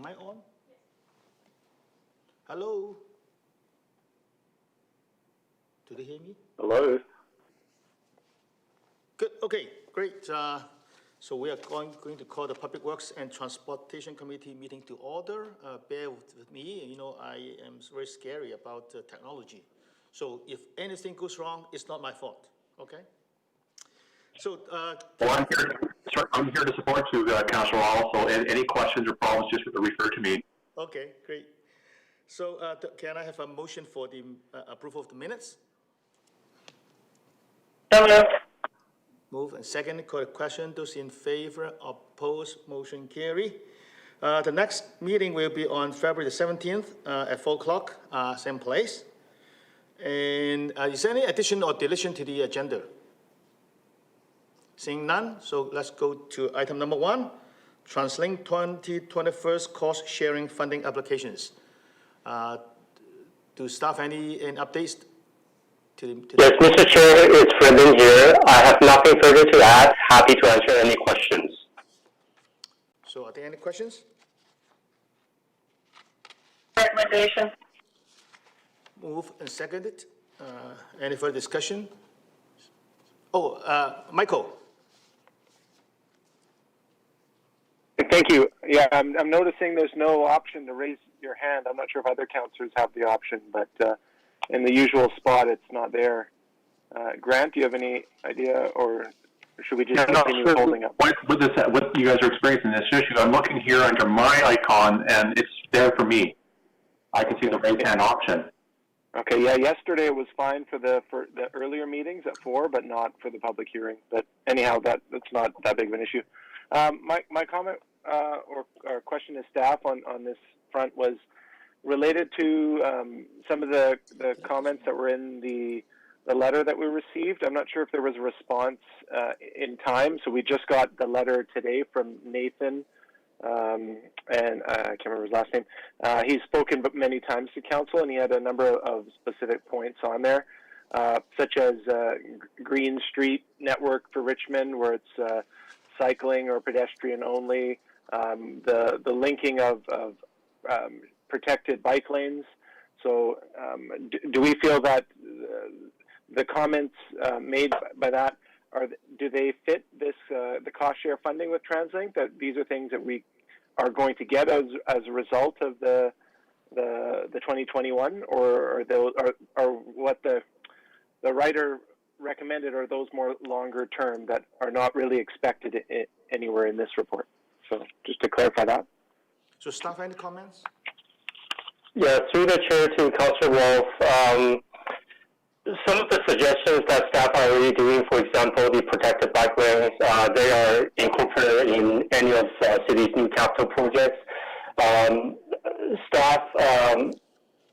Am I on? Hello? Do they hear me? Hello. Good, okay, great. So we are going to call the Public Works and Transportation Committee meeting to order. Bear with me, you know, I am very scary about technology. So if anything goes wrong, it's not my fault, okay? So, well, I'm here to support you, Councillor Hall. So any questions or problems, just refer to me. okay, great. So can I have a motion for the approval of the minutes? Move and second, call the question. Those in favor, opposed, motion carry. The next meeting will be on February the 17th at 4 o'clock, same place. And is there any addition or deletion to the agenda? Seeing none, so let's go to item number 1, TransLink 2021 cost sharing funding applications. Do staff any updates? Yes, Mr. Chair, it's Brendan here. I have nothing further to add. Happy to answer any questions. So are there any questions? Recommendation. Move and seconded. Any further discussion? Oh, Michael. Thank you. Yeah, I'm noticing there's no option to raise your hand. I'm not sure if other councillors have the option, but in the usual spot, it's not there. Grant, do you have any idea, or should we just continue holding up? What you guys are experiencing this issue, I'm looking here under my icon, and it's there for me. I can see the raise hand option. Okay, yeah, yesterday it was fine for the earlier meetings at 4, but not for the public hearing. But anyhow, that's not that big of an issue. My comment or question to staff on this front was related to some of the comments that were in the letter that we received. I'm not sure if there was a response in time, so we just got the letter today from Nathan, and I can't remember his last name. He's spoken many times to council, and he had a number of specific points on there, such as Green Street network for Richmond, where it's cycling or pedestrian only, the linking of protected bike lanes. So do we feel that the comments made by that, do they fit this the cost share funding with TransLink, that these are things that we are going to get as a result of the 2021, or what the writer recommended are those more longer term that are not really expected anywhere in this report? So just to clarify that. So staff, any comments? Yeah, through the chair to Councillor Wolf, some of the suggestions that staff are already doing, for example, the protected bike lanes, they are incorporated in any of city's new capital projects. Staff,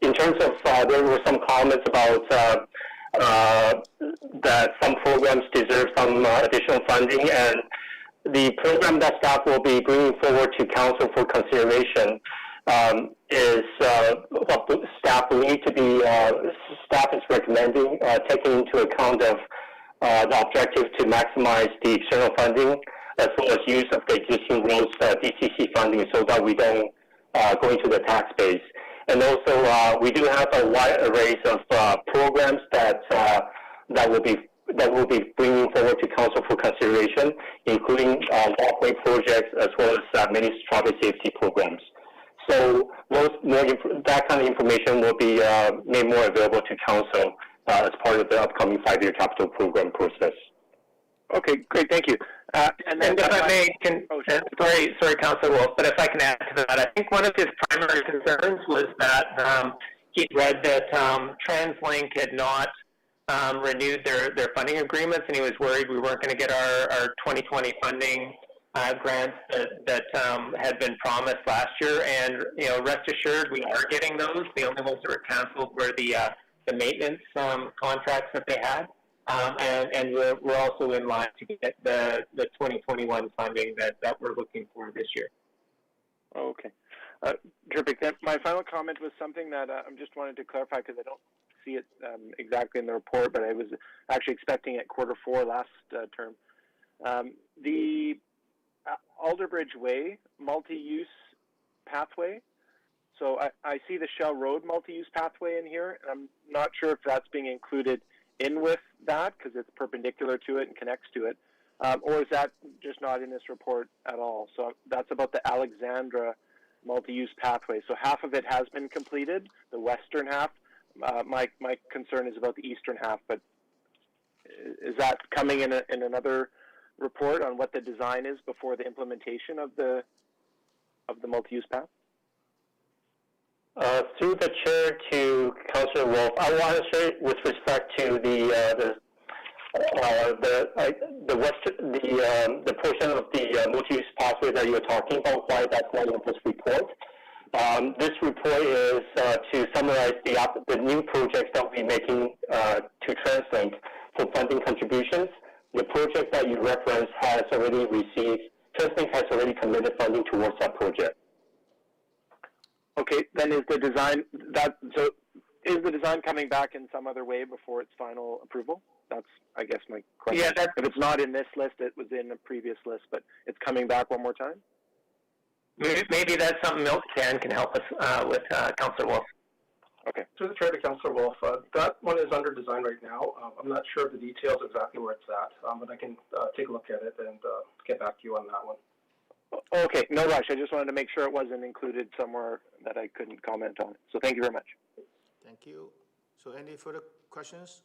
in terms of, there were some comments about that some programs deserve some additional funding, and the program that staff will be bringing forward to council for consideration is what staff will need to be, staff is recommending, taking into account of the objective to maximize the external funding as well as use of the existing roads DCC funding so that we don't go into the tax base. And also, we do have a wide array of programs that will be bringing forward to council for consideration, including walkway projects as well as many traffic safety programs. So that kind of information will be made more available to council as part of the upcoming 5-year capital program process. Okay, great, thank you. And if I may, sorry, Councillor Wolf, but if I can add to that, I think one of his primary concerns was that he read that TransLink had not renewed their funding agreements, and he was worried we weren't going to get our 2020 funding grants that had been promised last year. And rest assured, we are getting those. The only ones that were canceled were the maintenance contracts that they had. And we're also in line to get the 2021 funding that we're looking for this year. Okay. Terrific. My final comment was something that I just wanted to clarify because I don't see it exactly in the report, but I was actually expecting it Q4 last term. The Alderbridge Way multi-use pathway. So I see the Shell Road multi-use pathway in here, and I'm not sure if that's being included in with that because it's perpendicular to it and connects to it, or is that just not in this report at all? So that's about the Alexandra multi-use pathway. So half of it has been completed, the western half. My concern is about the eastern half, but is that coming in another report on what the design is before the implementation of the multi-use path? Through the chair to Councillor Wolf, I want to say with respect to the portion of the multi-use pathway that you're talking about, why that's not in this report. This report is to summarize the new projects that we're making to TransLink for funding contributions. The project that you referenced has already received, TransLink has already committed funding towards that project. Okay, then is the design is the design coming back in some other way before its final approval? That's, I guess, my question. Yeah, if it's not in this list, it was in a previous list, but it's coming back one more time? maybe that's something Milk can help us with, Councillor Wolf. Okay. Through the chair to Councillor Wolf, that one is under design right now. I'm not sure of the details exactly where it's at, but I can take a look at it and get back to you on that one. Okay, no rush. I just wanted to make sure it wasn't included somewhere that I couldn't comment on. So thank you very much. Thank you. So any further questions,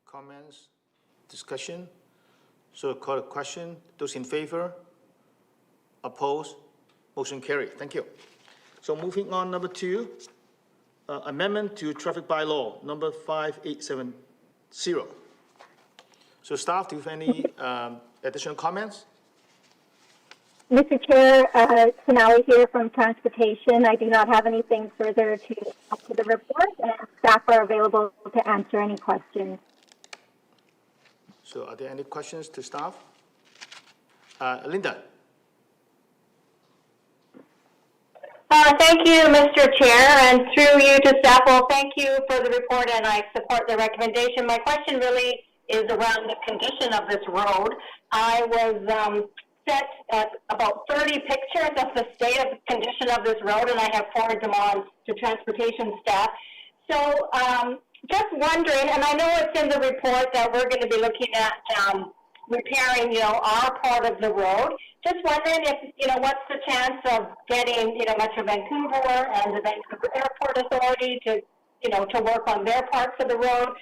comments, discussion? So call a question. Those in favor? Opposed? Motion carried. Thank you. So moving on, number 2, amendment to traffic bylaw, number 5870. So staff, do you have any additional comments? Mr. Chair, Sonali here from Transportation. I do not have anything further to add to the report, and staff are available to answer any questions. So are there any questions to staff? Linda. Thank you, Mr. Chair, and through you to staff. Well, thank you for the report, and I support the recommendation. My question really is around the condition of this road. I was set at about 30 pictures of the state of condition of this road, and I have forwarded them on to transportation staff. So just wondering, and I know it's in the report that we're going to be looking at repairing, our part of the road. Just wondering if, what's the chance of getting, Metro Vancouver and the Vancouver Airport Authority to, to work on their parts of the road,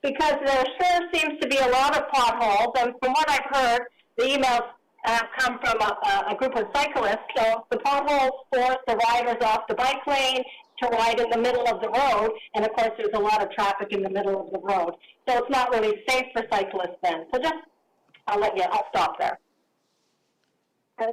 because there sure seems to be a lot of potholes, and from what I've heard, the emails come from a group of cyclists, so the potholes force the riders off the bike lane to ride in the middle of the road, and of course there's a lot of traffic in the middle of the road. So it's not really safe for cyclists then. So just, I'll stop there.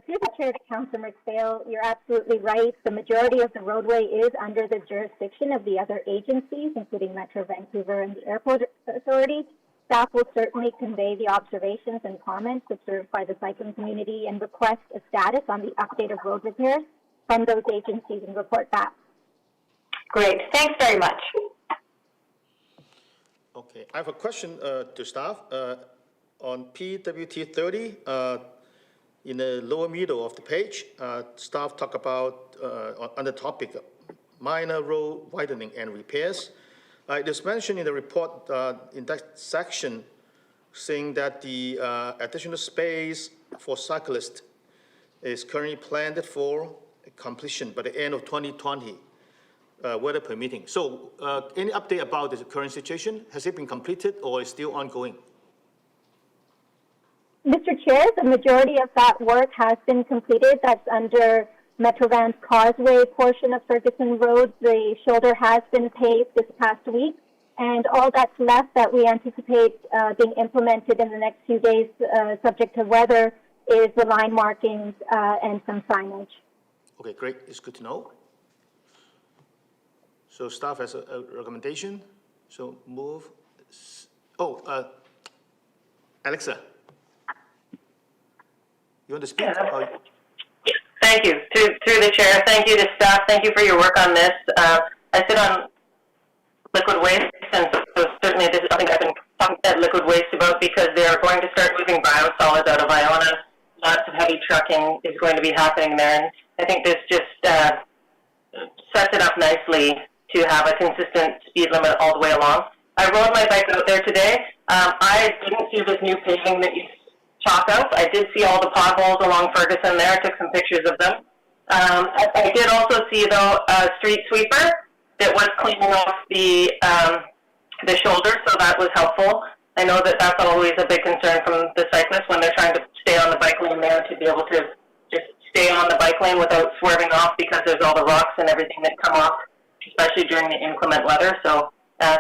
Through the chair to Councillor McPhail, you're absolutely right. The majority of the roadway is under the jurisdiction of the other agencies, including Metro Vancouver and the Airport Authority. Staff will certainly convey the observations and comments observed by the cycling community and request a status on the update of road repairs from those agencies and report back. Great. Thanks very much. Okay, I have a question to staff. On PWT 30, in the lower middle of the page, staff talk about, on the topic, minor road widening and repairs. It is mentioned in the report in that section saying that the additional space for cyclists is currently planned for completion by the end of 2020, weather permitting. So any update about the current situation? Has it been completed or is still ongoing? Mr. Chair, the majority of that work has been completed. That's under Metrovan's Causeway portion of Ferguson Road. The shoulder has been paved this past week, and all that's left that we anticipate being implemented in the next few days, subject to weather, is the line markings and some signage. Okay, great. It's good to know. So staff has a recommendation. So move. Alexa. You want to speak? Thank you. Through the chair, thank you to staff. Thank you for your work on this. I sit on liquid waste, and so certainly this is something I've been talking at liquid waste about because they are going to start moving biosolids out of Iona. Lots of heavy trucking is going to be happening there, and I think this just sets it up nicely to have a consistent speed limit all the way along. I rode my bike out there today. I didn't see this new paving that you chalk out. I did see all the potholes along Ferguson there. I took some pictures of them. I did also see, though, a street sweeper that was cleaning off the shoulder, so that was helpful. I know that that's always a big concern from the cyclists when they're trying to stay on the bike lane there, to be able to just stay on the bike lane without swerving off because there's all the rocks and everything that come off, especially during the inclement weather. So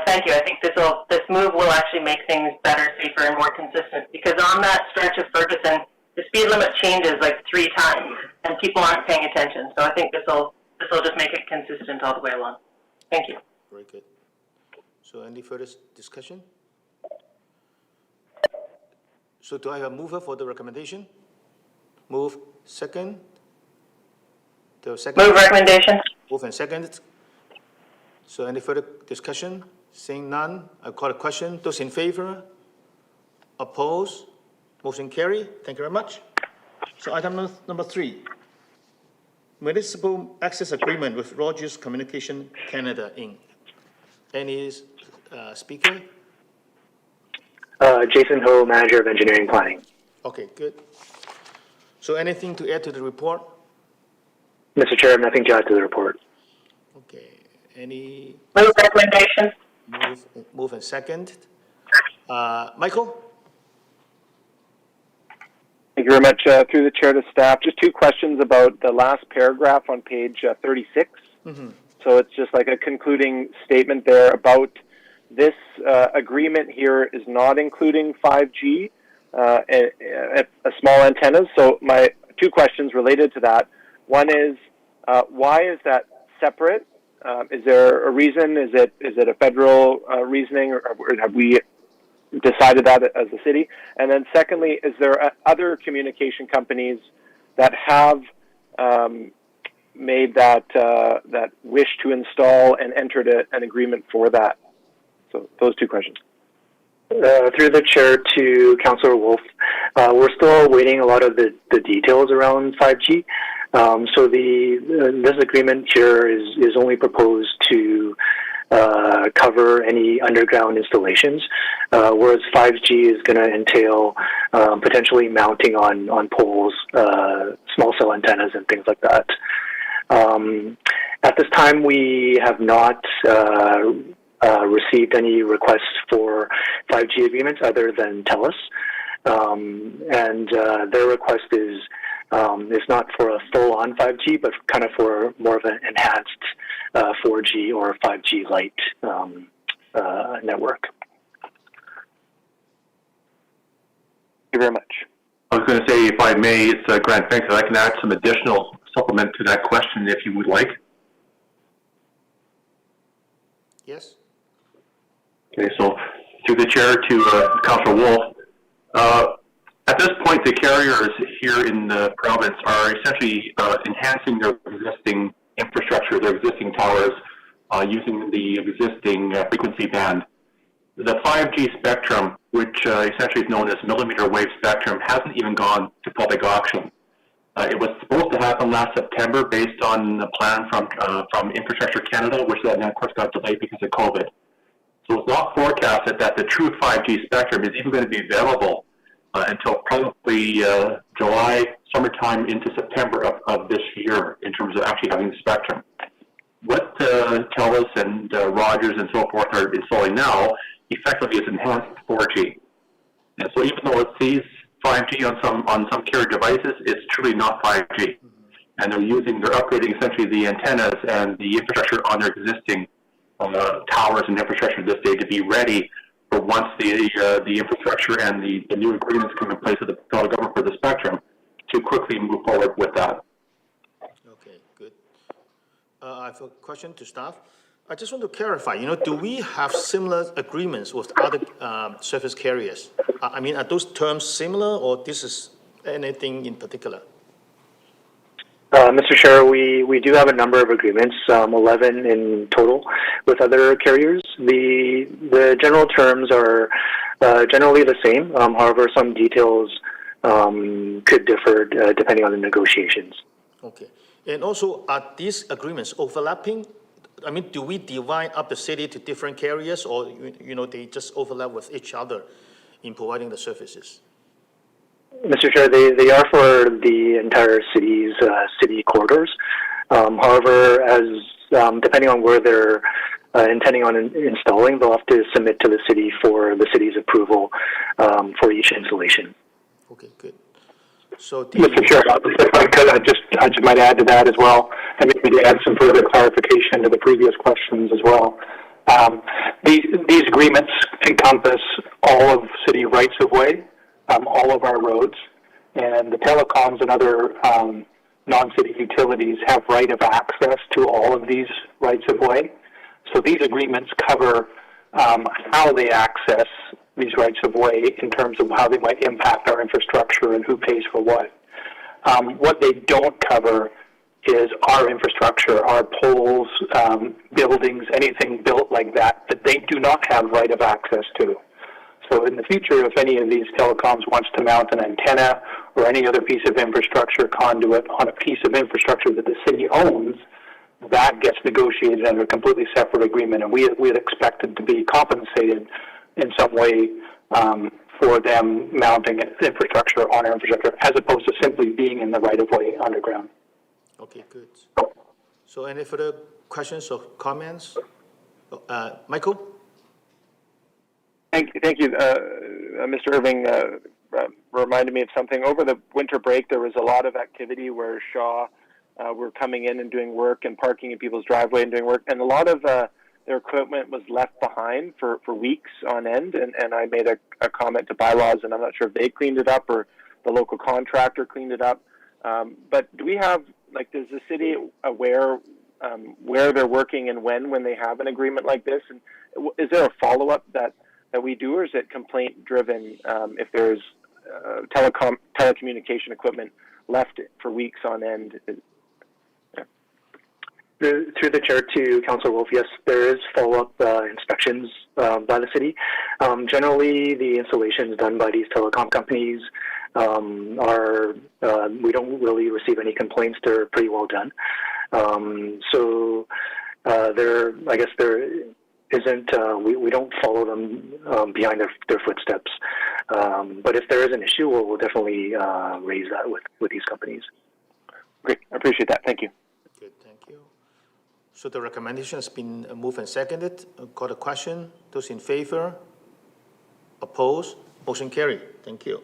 thank you. I think this move will actually make things better, safer, and more consistent, because on that stretch of Ferguson, the speed limit changes like 3 times, and people aren't paying attention. So I think this will just make it consistent all the way along. Thank you. Very good. So any further discussion? So do I have a mover for the recommendation? Move second. The second. Move recommendation. Move and second. So any further discussion? Seeing none, I call a question. Those in favor? Oppose? Motion carry. Thank you very much. So item number 3. Municipal access agreement with Rogers Communication Canada, Inc. Any speaker? Jason Ho, Manager of Engineering Planning. Okay, good. So anything to add to the report? Mr. Chair, nothing to add to the report. Okay, any Move recommendation. move and second? Michael? Thank you very much. Through the chair to staff, just 2 questions about the last paragraph on page 36. Mm-hmm. So it's just like a concluding statement there about this agreement here is not including 5G, small antennas. So my 2 questions related to that. One is, why is that separate? Is there a reason? Is it a federal reasoning, or have we decided that as a city? And then secondly, is there other communication companies that have made that wish to install and entered an agreement for that? So those 2 questions. Through the chair to Councillor Wolf, we're still waiting a lot of the details around 5G. So this agreement here is only proposed to cover any underground installations, whereas 5G is going to entail potentially mounting on poles, small cell antennas, and things like that. At this time, we have not received any requests for 5G agreements other than TELUS, and their request is not for a full-on 5G, but kind of for more of an enhanced 4G or 5G light network. Thank you very much. I was going to say, if I may, it's Grant Finks, I can add some additional supplement to that question if you would like. Yes? Okay, so through the chair to Councillor Wolf, at this point, the carriers here in the province are essentially enhancing their existing infrastructure, their existing towers, using the existing frequency band. The 5G spectrum, which essentially is known as millimeter wave spectrum, hasn't even gone to public auction. It was supposed to happen last September based on a plan from Infrastructure Canada, which then, of course, got delayed because of COVID. So it's not forecasted that the true 5G spectrum is even going to be available until probably July, summertime into September of this year in terms of actually having the spectrum. What TELUS and Rogers and so forth are installing now effectively is enhanced 4G. And so even though it sees 5G on some carrier devices, it's truly not 5G. And they're upgrading essentially the antennas and the infrastructure on their existing towers and infrastructure this day to be ready for once the infrastructure and the new agreements come in place with the federal government for the spectrum to quickly move forward with that. Okay, good. I have a question to staff. I just want to clarify, do we have similar agreements with other service carriers? I mean, are those terms similar, or this is anything in particular? Mr. Chair, we do have a number of agreements, 11 in total, with other carriers. The general terms are generally the same. However, some details could differ depending on the negotiations. Okay. And also, are these agreements overlapping? I mean, do we divide up the city to different carriers, or, you know, they just overlap with each other in providing the services? Mr. Chair, they are for the entire city's city corridors. However, depending on where they're intending on installing, they'll have to submit to the city for the city's approval for each installation. Okay, good. So Mr. Chair, if I could, I just might add to that as well, and maybe to add some further clarification to the previous questions as well. These agreements encompass all of city rights of way, all of our roads, and the telecoms and other non-city utilities have right of access to all of these rights of way. So these agreements cover how they access these rights of way in terms of how they might impact our infrastructure and who pays for what. What they don't cover is our infrastructure, our poles, buildings, anything built like that they do not have right of access to. So in the future, if any of these telecoms wants to mount an antenna or any other piece of infrastructure conduit on a piece of infrastructure that the city owns, that gets negotiated under a completely separate agreement, and we had expected to be compensated in some way for them mounting infrastructure on our infrastructure, as opposed to simply being in the right-of-way underground. Okay, good. So any further questions or comments? Michael? Thank you. Mr. Irving reminded me of something. Over the winter break, there was a lot of activity where Shaw were coming in and doing work and parking in people's driveway and doing work, and a lot of their equipment was left behind for weeks on end, and I made a comment to bylaws, and I'm not sure if they cleaned it up or the local contractor cleaned it up. But do we have, is the city aware where they're working and when they have an agreement like this? And is there a follow-up that we do, or is it complaint-driven if there's telecommunication equipment left for weeks on end? Through the chair to Councillor Wolf, yes, there is follow-up inspections by the city. Generally, the installations done by these telecom companies we don't really receive any complaints. They're pretty well done. There isn't, we don't follow them behind their footsteps. But if there is an issue, we'll definitely raise that with these companies. Great, I appreciate that. Thank you. Good, thank you. So the recommendation has been moved and seconded. Call the question. Those in favor? Opposed? Motion carried. Thank you.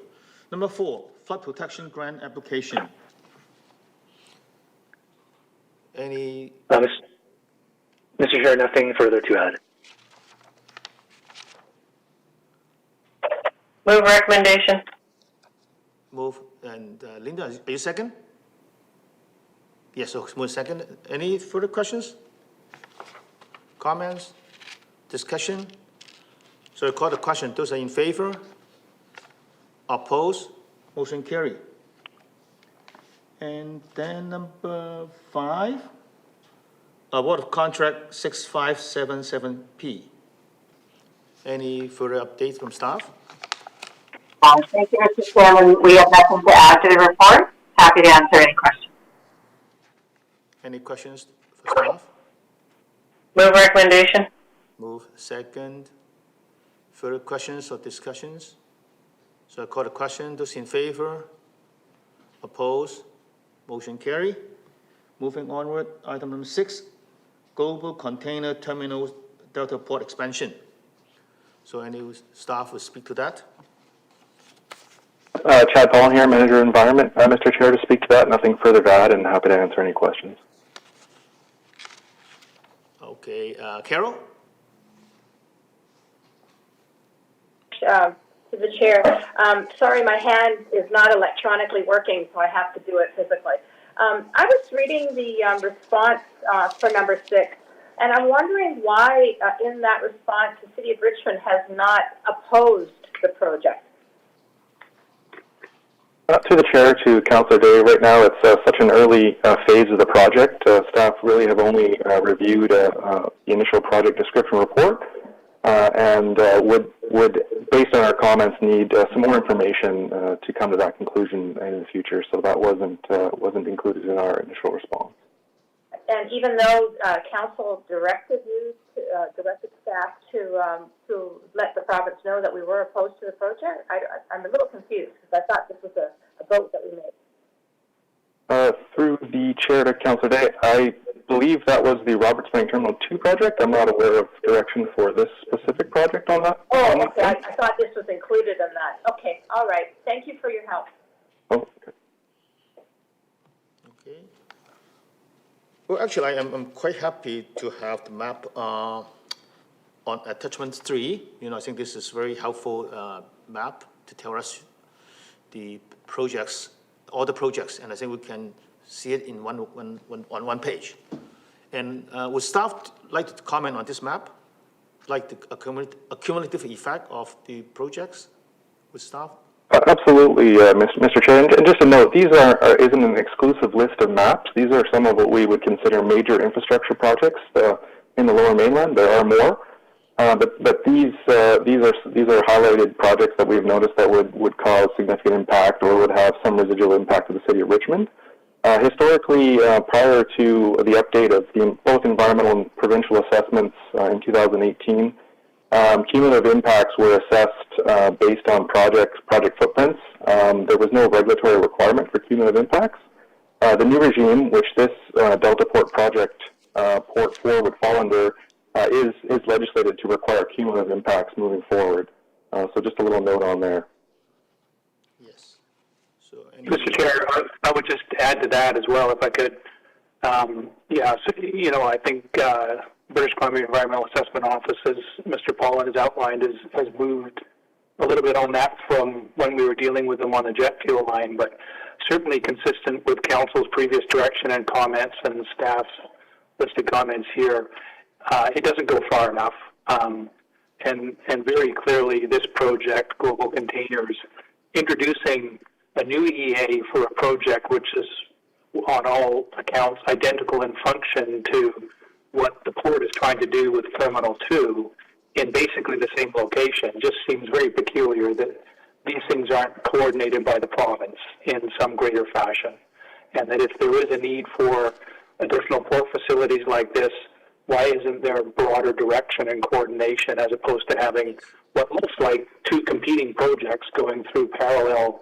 Number 4, flood protection grant application. Any? Mr. Chair, nothing further to add. Move recommendation. Move. And Linda, are you second? Yes, so move second. Any further questions? Comments? Discussion? So I call the question. Those are in favor? Opposed? Motion carried. And then number 5, award of contract 6577P. Any further updates from staff? Thank you, Mr. Chairman. We have nothing to add to the report. Happy to answer any questions. Any questions for staff? Move recommendation. Move second. Further questions or discussions? So I call the question. Those in favor? Opposed? Motion carry. Moving onward, item number 6, Global Container Terminal Delta Port Expansion. So any staff will speak to that? Chad Paul here, Manager of Environment. Mr. Chair, to speak to that, nothing further to add, and happy to answer any questions. Okay, Carol? To the chair. Sorry, my hand is not electronically working, so I have to do it physically. I was reading the response for number 6, and I'm wondering why in that response the City of Richmond has not opposed the project. Through the chair to Councillor Day, right now it's such an early phase of the project. Staff really have only reviewed the initial project description report and would based on our comments, need some more information to come to that conclusion in the future. So that wasn't included in our initial response. And even though council directed staff to let the province know that we were opposed to the project, I'm a little confused because I thought this was a vote that we made. Through the chair to Councillor Day, I believe that was the Roberts Point Terminal 2 project. I'm not aware of direction for this specific project on that. Oh, okay. I thought this was included in that. Okay, all right. Thank you for your help. Oh, okay. Okay. Well, actually, I'm quite happy to have the map on attachment 3. I think this is very helpful map to tell us the projects, all the projects, and I think we can see it in on one page. And would staff like to comment on this map, like the accumulative effect of the projects with staff? Absolutely, Mr. Chair. And just a note, these isn't an exclusive list of maps. These are some of what we would consider major infrastructure projects in the Lower Mainland. There are more, but these are highlighted projects that we've noticed that would cause significant impact or would have some residual impact to the city of Richmond. Historically, prior to the update of both environmental and provincial assessments in 2018, cumulative impacts were assessed based on project footprints. There was no regulatory requirement for cumulative impacts. The new regime, which this Delta Port project, Port 4, would fall under, is legislated to require cumulative impacts moving forward. So just a little note on there. Yes. So, Mr. Chair, I would just add to that as well, if I could. I think British Columbia Environmental Assessment Office, as Mr. Paulin has outlined, has moved a little bit on that from when we were dealing with them on the jet fuel line, but certainly consistent with Council's previous direction and comments and staff's listed comments here. It doesn't go far enough. And very clearly, this project, Global Containers, introducing a new EA for a project which is, on all accounts, identical in function to what the port is trying to do with Terminal 2 in basically the same location, just seems very peculiar that these things aren't coordinated by the province in some greater fashion. And that if there is a need for additional port facilities like this, why isn't there broader direction and coordination as opposed to having what looks like two competing projects going through parallel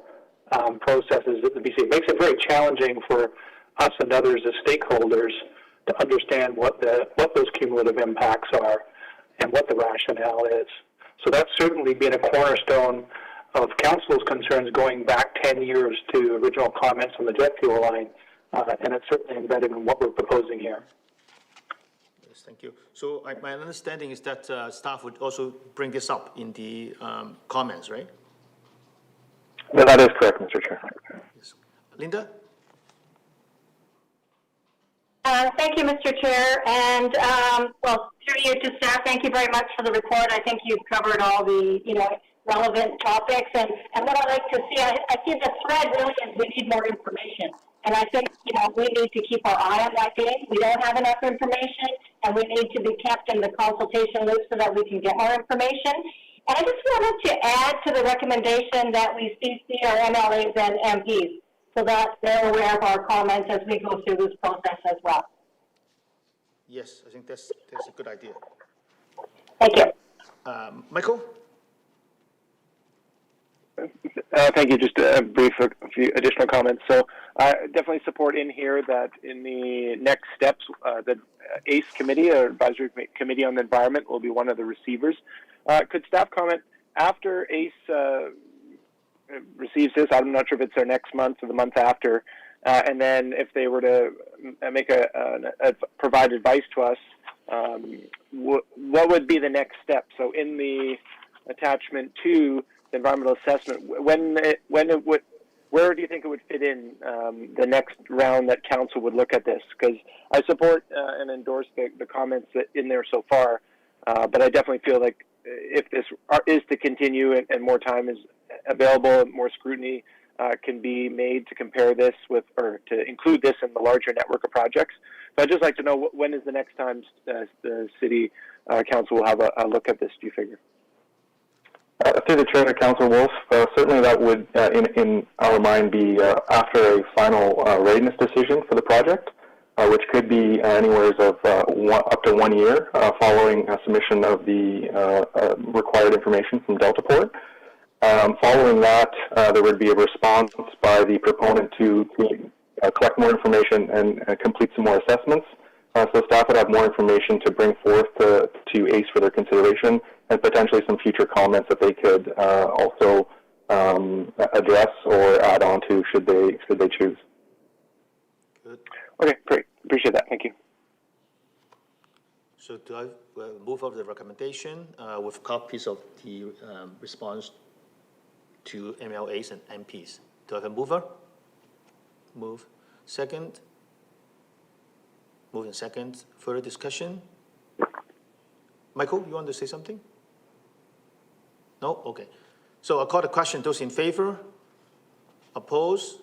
processes at the BC? It makes it very challenging for us and others as stakeholders to understand what those cumulative impacts are and what the rationale is. So that's certainly been a cornerstone of Council's concerns going back 10 years to original comments on the jet fuel line, and it's certainly embedded in what we're proposing here. Yes, thank you. So my understanding is that staff would also bring this up in the comments, right? That is correct, Mr. Chair. Yes. Linda? Thank you, Mr. Chair, and through you to staff, thank you very much for the report. I think you've covered all the, relevant topics, and what I like to see, I see the thread really is we need more information, and I think, we need to keep our eye on that game. We don't have enough information, and we need to be kept in the consultation loop so that we can get more information. And I just wanted to add to the recommendation that we CC our MLAs and MPs, so that they're aware of our comments as we go through this process as well. Yes, I think that's a good idea. Thank you. Michael? Thank you. Just a few additional comments. So I definitely support in here that in the next steps, the ACE committee, or Advisory Committee on the Environment, will be one of the receivers. Could staff comment after ACE receives this? I'm not sure if it's their next month or the month after. And then if they were to make provide advice to us, what would be the next step? So in the attachment to the environmental assessment, where do you think it would fit in the next round that Council would look at this? Because I support and endorse the comments that in there so far, but I definitely feel like if this is to continue and more time is available, more scrutiny can be made to compare this with, or to include this in the larger network of projects. So I'd just like to know when is the next time the City Council will have a look at this, do you figure? Through the chair to Councillor Wolf, certainly that would, in our mind, be after a final readiness decision for the project, which could be anywhere of up to 1 year following submission of the required information from Deltaport. Following that, there would be a response by the proponent to collect more information and complete some more assessments. So staff would have more information to bring forth to ACE for their consideration, and potentially some future comments that they could also address or add on to should they choose. Good. Okay, great. Appreciate that. Thank you. So do I move of the recommendation with copies of the response to MLAs and MPs? Do I have a mover? Move. Second? Move in second. Further discussion? Michael, you want to say something? No? Okay. So I'll call the question. Those in favor? Oppose?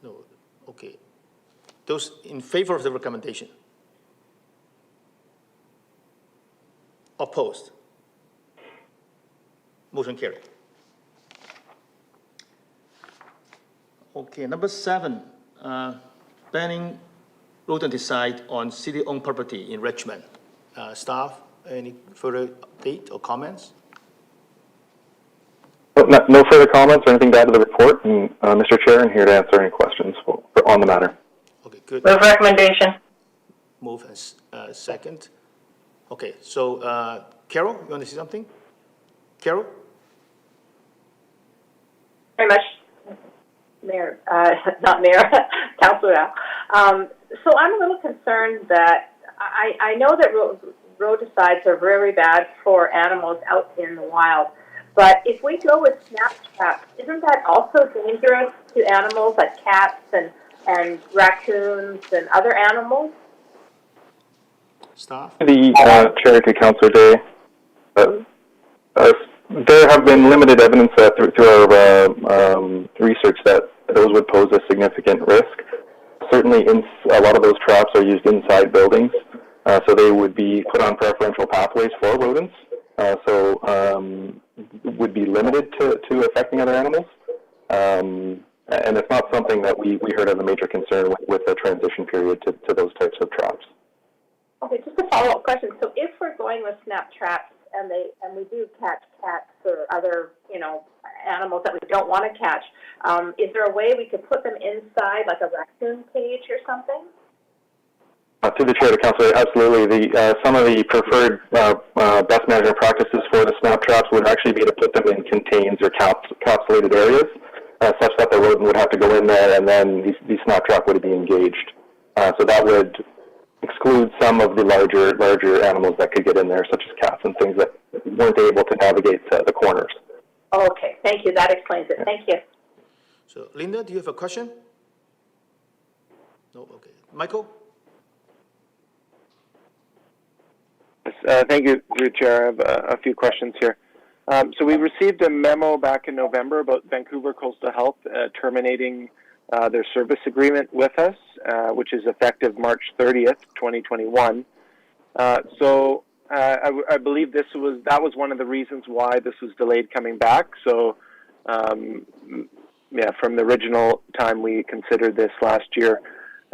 No. Okay. Those in favor of the recommendation? Opposed? Motion carried. Okay, number 7, banning rodenticide on city-owned property in Richmond. Staff, any further update or comments? No further comments or anything to add to the report, and Mr. Chair, I'm here to answer any questions on the matter. Okay, good. Move recommendation. Move and second. Okay, so Carol, you want to say something? Carol? Very much, Mayor, not Mayor, Councillor now. So I'm a little concerned that I know that rodenticides are very bad for animals out in the wild, but if we go with snap traps, isn't that also dangerous to animals like cats and raccoons and other animals? Staff? The chair to Councillor Day. There have been limited evidence through our research that those would pose a significant risk. Certainly, a lot of those traps are used inside buildings, so they would be put on preferential pathways for rodents, would be limited to affecting other animals. And it's not something that we heard as a major concern with the transition period to those types of traps. Okay, just a follow-up question. So if we're going with snap traps and we do catch cats or other, animals that we don't want to catch, is there a way we could put them inside, like a raccoon cage or something? Through the chair to Councillor, absolutely. Some of the preferred best management practices for the snap traps would actually be to put them in contains or capsulated areas, such that the rodent would have to go in there and then the snap trap would be engaged. So that would exclude some of the larger animals that could get in there, such as cats and things that weren't able to navigate the corners. Okay, thank you. That explains it. Thank you. So, Linda, do you have a question? No? Okay. Michael? Thank you, through the chair. I have a few questions here. So we received a memo back in November about Vancouver Coastal Health terminating their service agreement with us, which is effective March 30th, 2021. So I believe that was one of the reasons why this was delayed coming back. So from the original time we considered this last year.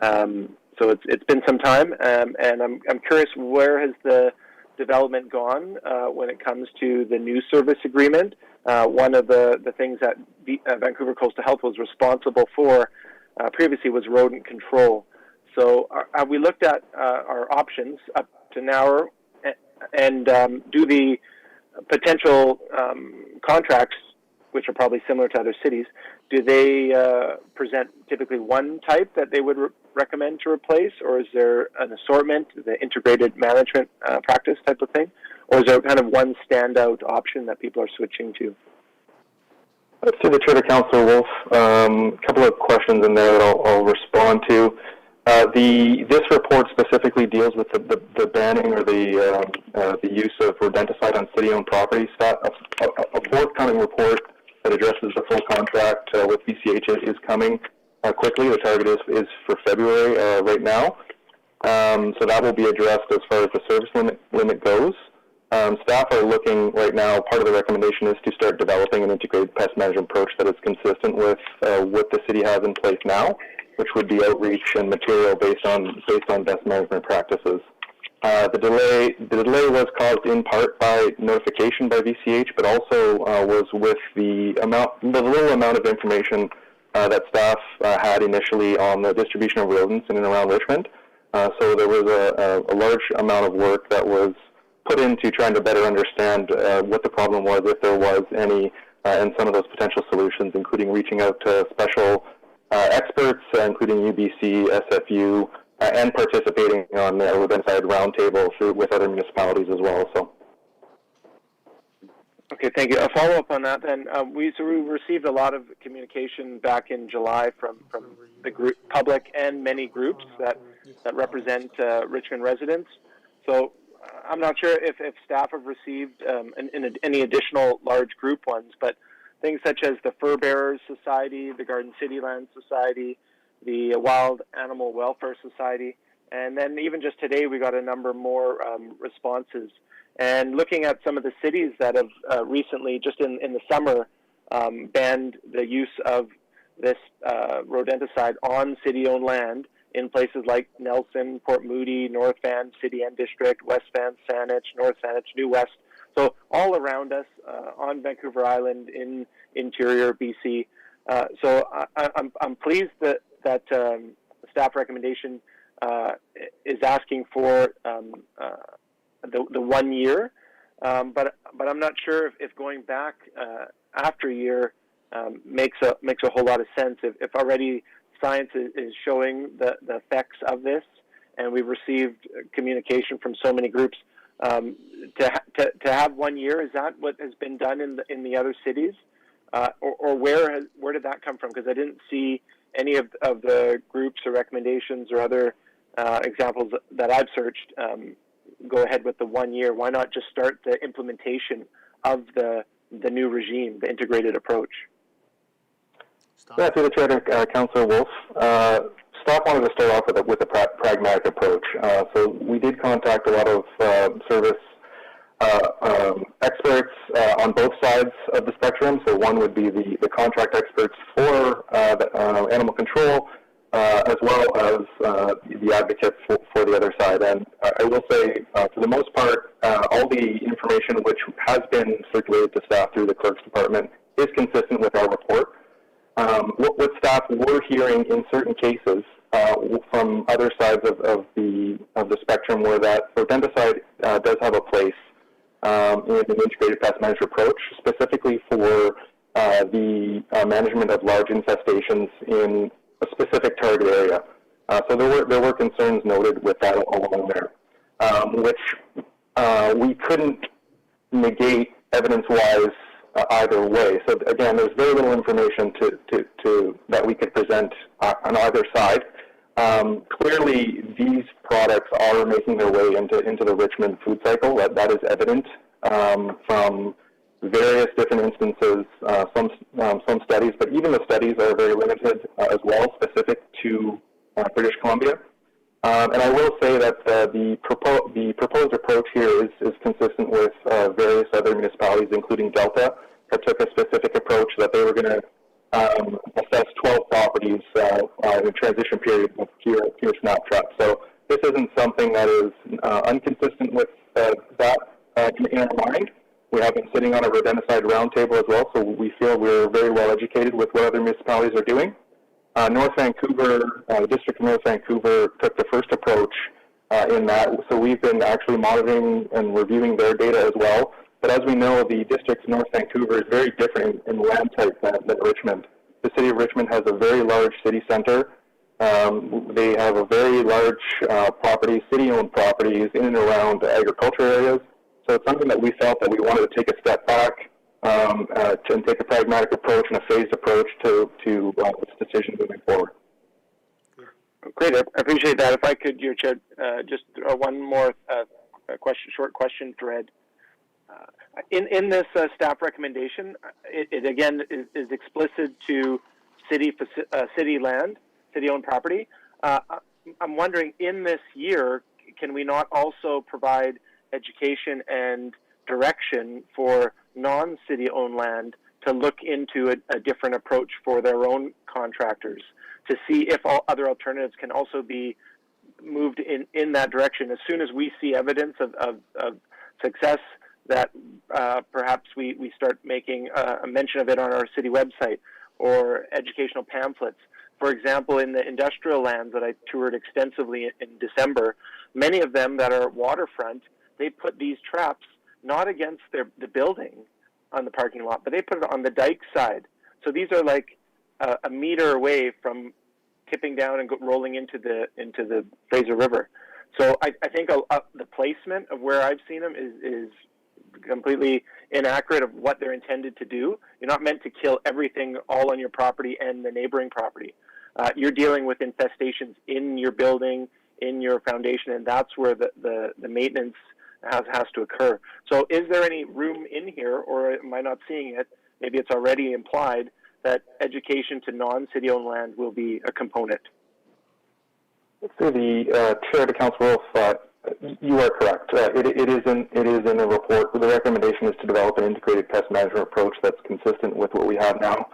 So it's been some time, and I'm curious, where has the development gone when it comes to the new service agreement? One of the things that Vancouver Coastal Health was responsible for previously was rodent control. So have we looked at our options up to now, and do the potential contracts, which are probably similar to other cities, do they present typically one type that they would recommend to replace, or is there an assortment, the integrated management practice type of thing, or is there kind of one standout option that people are switching to? To the chair to Councillor Wolf, a couple of questions in there that I'll respond to. This report specifically deals with the banning or the use of rodenticide on city-owned properties. A forthcoming report that addresses the full contract with VCH is coming quickly. The target is for February right now. So that will be addressed as far as the service limit goes. Staff are looking right now, part of the recommendation is to start developing an integrated pest management approach that is consistent with what the city has in place now, which would be outreach and material based on best management practices. The delay was caused in part by notification by VCH, but also was with the little amount of information that staff had initially on the distribution of rodents in and around Richmond. So there was a large amount of work that was put into trying to better understand what the problem was, if there was any, and some of those potential solutions, including reaching out to special experts, including UBC, SFU, and participating on the rodenticide roundtable with other municipalities as well. So. Okay, thank you. A follow-up on that then. We received a lot of communication back in July from the group, public and many groups that represent Richmond residents. So I'm not sure if staff have received any additional large group ones, but things such as the Fur Bearers Society, the Garden City Land Society, the Wild Animal Welfare Society, and then even just today we got a number more responses. And looking at some of the cities that have recently, just in the summer, banned the use of this rodenticide on city-owned land in places like Nelson, Port Moody, North Van, City End District, West Van, Saanich, North Saanich, New West. So all around us on Vancouver Island in interior BC. So I'm pleased that the staff recommendation is asking for the 1 year, but I'm not sure if going back after a year makes a whole lot of sense. If already science is showing the effects of this, and we've received communication from so many groups, to have 1 year, is that what has been done in the other cities, or where did that come from? Because I didn't see any of the groups or recommendations or other examples that I've searched go ahead with the 1 year. Why not just start the implementation of the new regime, the integrated approach? Yeah, through the chair, Councillor Wolf. Staff wanted to start off with a pragmatic approach. So we did contact a lot of service experts on both sides of the spectrum. So one would be the contract experts for animal control, as well as the advocates for the other side. And I will say, for the most part, all the information which has been circulated to staff through the clerk's department is consistent with our report. What staff were hearing in certain cases from other sides of the spectrum were that rodenticide does have a place in an integrated pest management approach, specifically for the management of large infestations in a specific target area. So there were concerns noted with that along there, which we couldn't negate evidence-wise either way. So again, there's very little information that we could present on either side. Clearly, these products are making their way into the Richmond food cycle. That is evident from various different instances, some studies, but even the studies are very limited as well, specific to British Columbia. And I will say that the proposed approach here is consistent with various other municipalities, including Delta, that took a specific approach that they were going to assess 12 properties in a transition period with pure snapshot. So this isn't something that is inconsistent with that in our mind. We have been sitting on a rodenticide roundtable as well, so we feel we're very well educated with what other municipalities are doing. North Vancouver, the District of North Vancouver took the first approach in that, so we've been actually monitoring and reviewing their data as well. But as we know, the District of North Vancouver is very different in land type than Richmond. The City of Richmond has a very large city center. They have a very large property, city-owned properties in and around agriculture areas. So it's something that we felt that we wanted to take a step back and take a pragmatic approach and a phased approach to this decision moving forward. Great, I appreciate that. If I could, Your Chair, just one more short question thread. In this staff recommendation, it again is explicit to city land, city-owned property. I'm wondering, in this year, can we not also provide education and direction for non-city-owned land to look into a different approach for their own contractors, to see if all other alternatives can also be moved in that direction. As soon as we see evidence of success, that perhaps we start making a mention of it on our city website or educational pamphlets. For example, in the industrial lands that I toured extensively in December, many of them that are waterfront, they put these traps not against the building on the parking lot, but they put it on the dike side. So these are like a meter away from tipping down and rolling into the Fraser River. So I think the placement of where I've seen them is completely inaccurate of what they're intended to do. You're not meant to kill everything all on your property and the neighboring property. You're dealing with infestations in your building, in your foundation, and that's where the maintenance has to occur. So is there any room in here, or am I not seeing it? Maybe it's already implied that education to non-city-owned land will be a component. Through the chair to Councillor Wolf, you are correct. It is in the report. The recommendation is to develop an integrated pest management approach that's consistent with what we have now.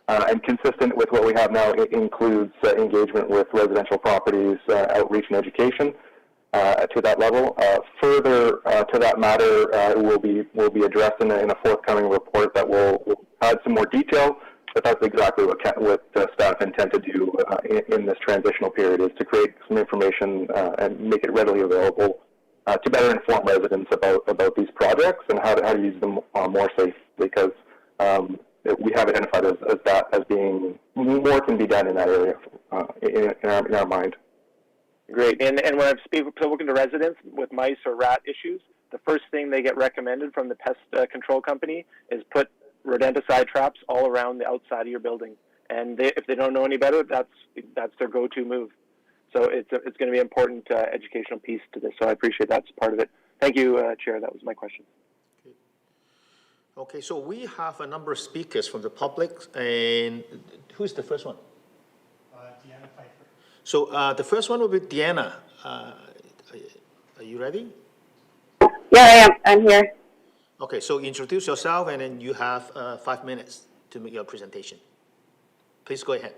And consistent with what we have now, it includes engagement with residential properties, outreach and education to that level. Further to that matter, will be addressed in a forthcoming report that will add some more detail. But that's exactly what staff intend to do in this transitional period, is to create some information and make it readily available to better inform residents about these projects and how to use them more safely, because we have identified as being more can be done in that area in our mind. Great. And when I've spoken to residents with mice or rat issues, the first thing they get recommended from the pest control company is put rodenticide traps all around the outside of your building. And if they don't know any better, that's their go-to move. So it's going to be an important educational piece to this. So I appreciate that's part of it. Thank you, Chair. That was my question. Okay, so we have a number of speakers from the public, and who's the first one? Deanna Pfeiffer. So the first one will be Deanna. Are you ready? Yeah, I am. I'm here. Okay, so introduce yourself, and then you have 5 minutes to make your presentation. Please go ahead.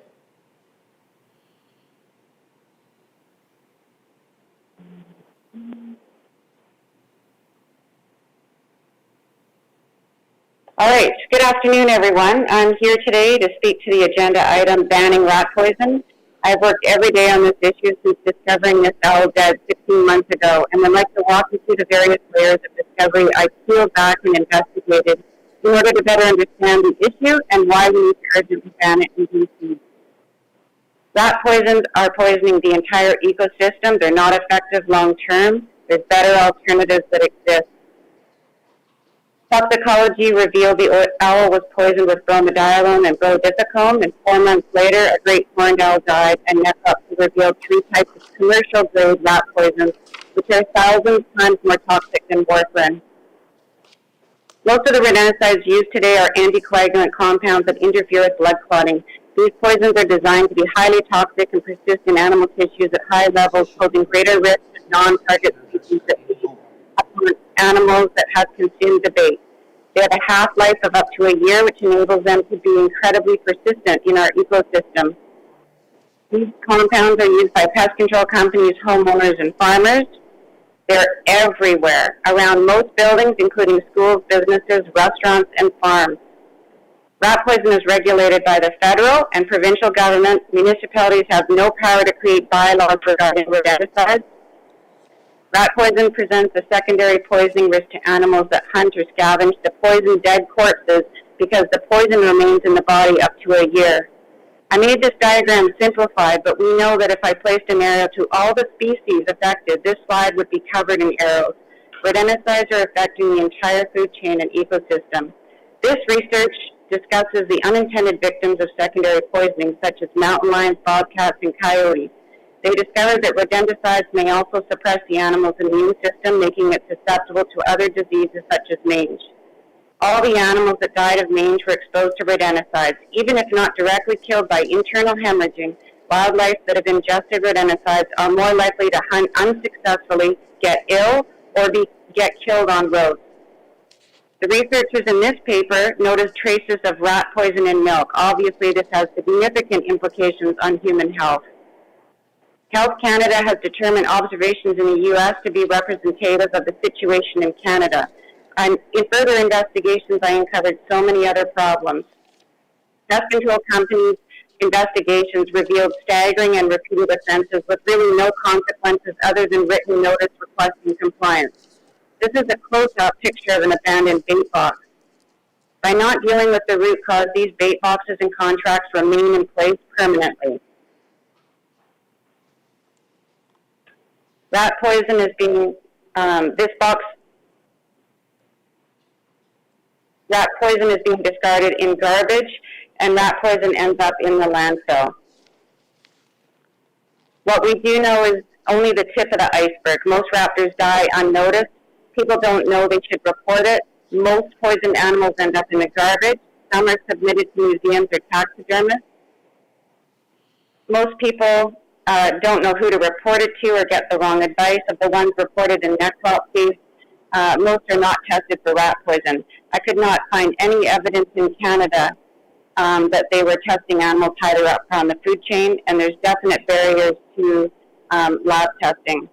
All right. Good afternoon, everyone. I'm here today to speak to the agenda item banning rat poison. I've worked every day on this issue since discovering this owl dead 16 months ago, and I'd like to walk you through the various layers of discovery I peeled back and investigated in order to better understand the issue and why we need to urgently ban it in BC. Rat poisons are poisoning the entire ecosystem. They're not effective long-term. There's better alternatives that exist. Toxicology revealed the owl was poisoned with bromadiolone and brodifacoum, and 4 months later, a great horned owl died, and necropsy revealed 3 types of commercial-grade rat poisons, which are 1,000 times more toxic than warfarin. Most of the rodenticides used today are anticoagulant compounds that interfere with blood clotting. These poisons are designed to be highly toxic and persist in animal tissues at high levels, posing greater risk to non-target species that feed upon animals that have consumed the bait. They have a half-life of up to a year, which enables them to be incredibly persistent in our ecosystem. These compounds are used by pest control companies, homeowners, and farmers. They're everywhere, around most buildings, including schools, businesses, restaurants, and farms. Rat poison is regulated by the federal and provincial governments. Municipalities have no power to create bylaws regarding rodenticides. Rat poison presents a secondary poisoning risk to animals that hunt or scavenge the poisoned dead corpses because the poison remains in the body up to a year. I made this diagram simplified, but we know that if I placed an arrow to all the species affected, this slide would be covered in arrows. Rodenticides are affecting the entire food chain and ecosystem. This research discusses the unintended victims of secondary poisoning, such as mountain lions, bobcats, and coyotes. They discovered that rodenticides may also suppress the animal's immune system, making it susceptible to other diseases such as mange. All the animals that died of mange were exposed to rodenticides. Even if not directly killed by internal hemorrhaging, wildlife that have ingested rodenticides are more likely to hunt unsuccessfully, get ill, or get killed on roads. The researchers in this paper noticed traces of rat poison in milk. Obviously, this has significant implications on human health. Health Canada has determined observations in the U.S. to be representative of the situation in Canada. And in further investigations, I uncovered so many other problems. Pest control companies' investigations revealed staggering and repeated offenses with really no consequences other than written notice requesting compliance. This is a close-up picture of an abandoned bait box. By not dealing with the root cause, these bait boxes and contracts remain in place permanently. Rat poison is being, rat poison is being discarded in garbage, and rat poison ends up in the landfill. What we do know is only the tip of the iceberg. Most raptors die unnoticed. People don't know they should report it. Most poisoned animals end up in the garbage. Some are submitted to museums or taxidermists. Most people don't know who to report it to or get the wrong advice. Of the ones reported in necropsies, most are not tested for rat poison. I could not find any evidence in Canada that they were testing animals higher up on the food chain, and there's definite barriers to lab testing.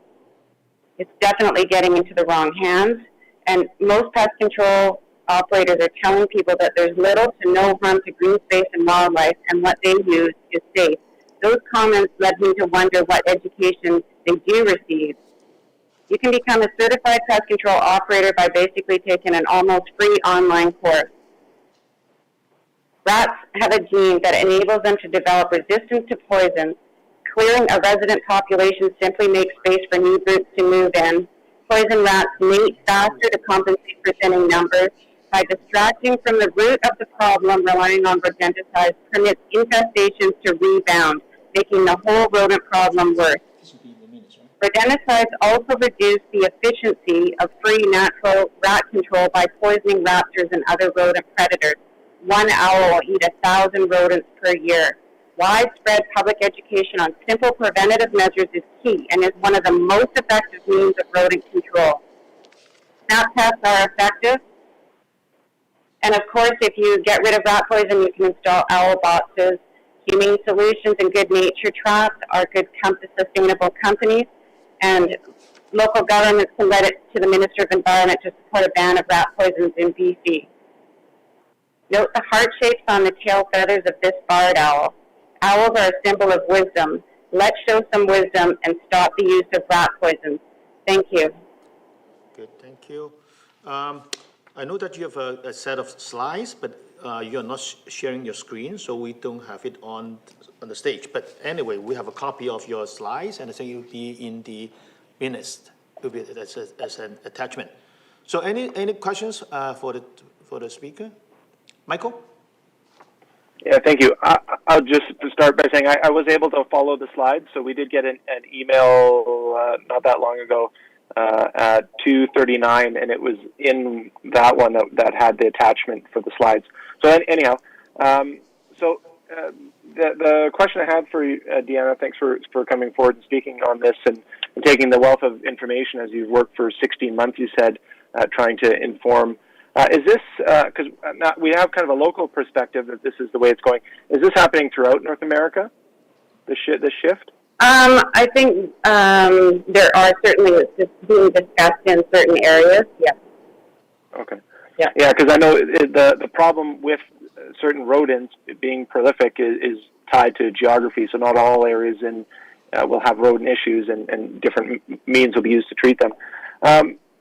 It's definitely getting into the wrong hands, and most pest control operators are telling people that there's little to no harm to green space and wildlife, and what they use is safe. Those comments led me to wonder what education they do receive. You can become a certified pest control operator by basically taking an almost free online course. Rats have a gene that enables them to develop resistance to poison. Clearing a resident population simply makes space for new groups to move in. Poison rats mate faster to compensate for thinning numbers. By distracting from the root of the problem, relying on rodenticides permits infestations to rebound, making the whole rodent problem worse. Rodenticides also reduce the efficiency of free natural rat control by poisoning raptors and other rodent predators. One owl will eat 1,000 rodents per year. Widespread public education on simple preventative measures is key and is one of the most effective means of rodent control. Snap tests are effective. And of course, if you get rid of rat poison, you can install owl boxes. Humane Solutions and Good Nature Traps are good sustainable companies. And local governments can let it to the Minister of Environment to support a ban of rat poisons in BC. Note the heart shapes on the tail feathers of this barred owl. Owls are a symbol of wisdom. Let's show some wisdom and stop the use of rat poisons. Thank you. Good, thank you. I know that you have a set of slides, but you're not sharing your screen, so we don't have it on the stage. But anyway, we have a copy of your slides, and I think it will be in the minutes. It will be as an attachment. So any questions for the speaker? Michael? Yeah, thank you. I'll just start by saying I was able to follow the slides. So we did get an email not that long ago at 2:39, and it was in that one that had the attachment for the slides. So anyhow, the question I had for you, Deanna, thanks for coming forward and speaking on this and taking the wealth of information as you've worked for 16 months, you said, trying to inform. Is this, because we have kind of a local perspective that this is the way it's going, is this happening throughout North America, the shift? I think there are certainly, it's being discussed in certain areas, yes. Okay. Yeah, because I know the problem with certain rodents being prolific is tied to geography, so not all areas will have rodent issues and different means will be used to treat them.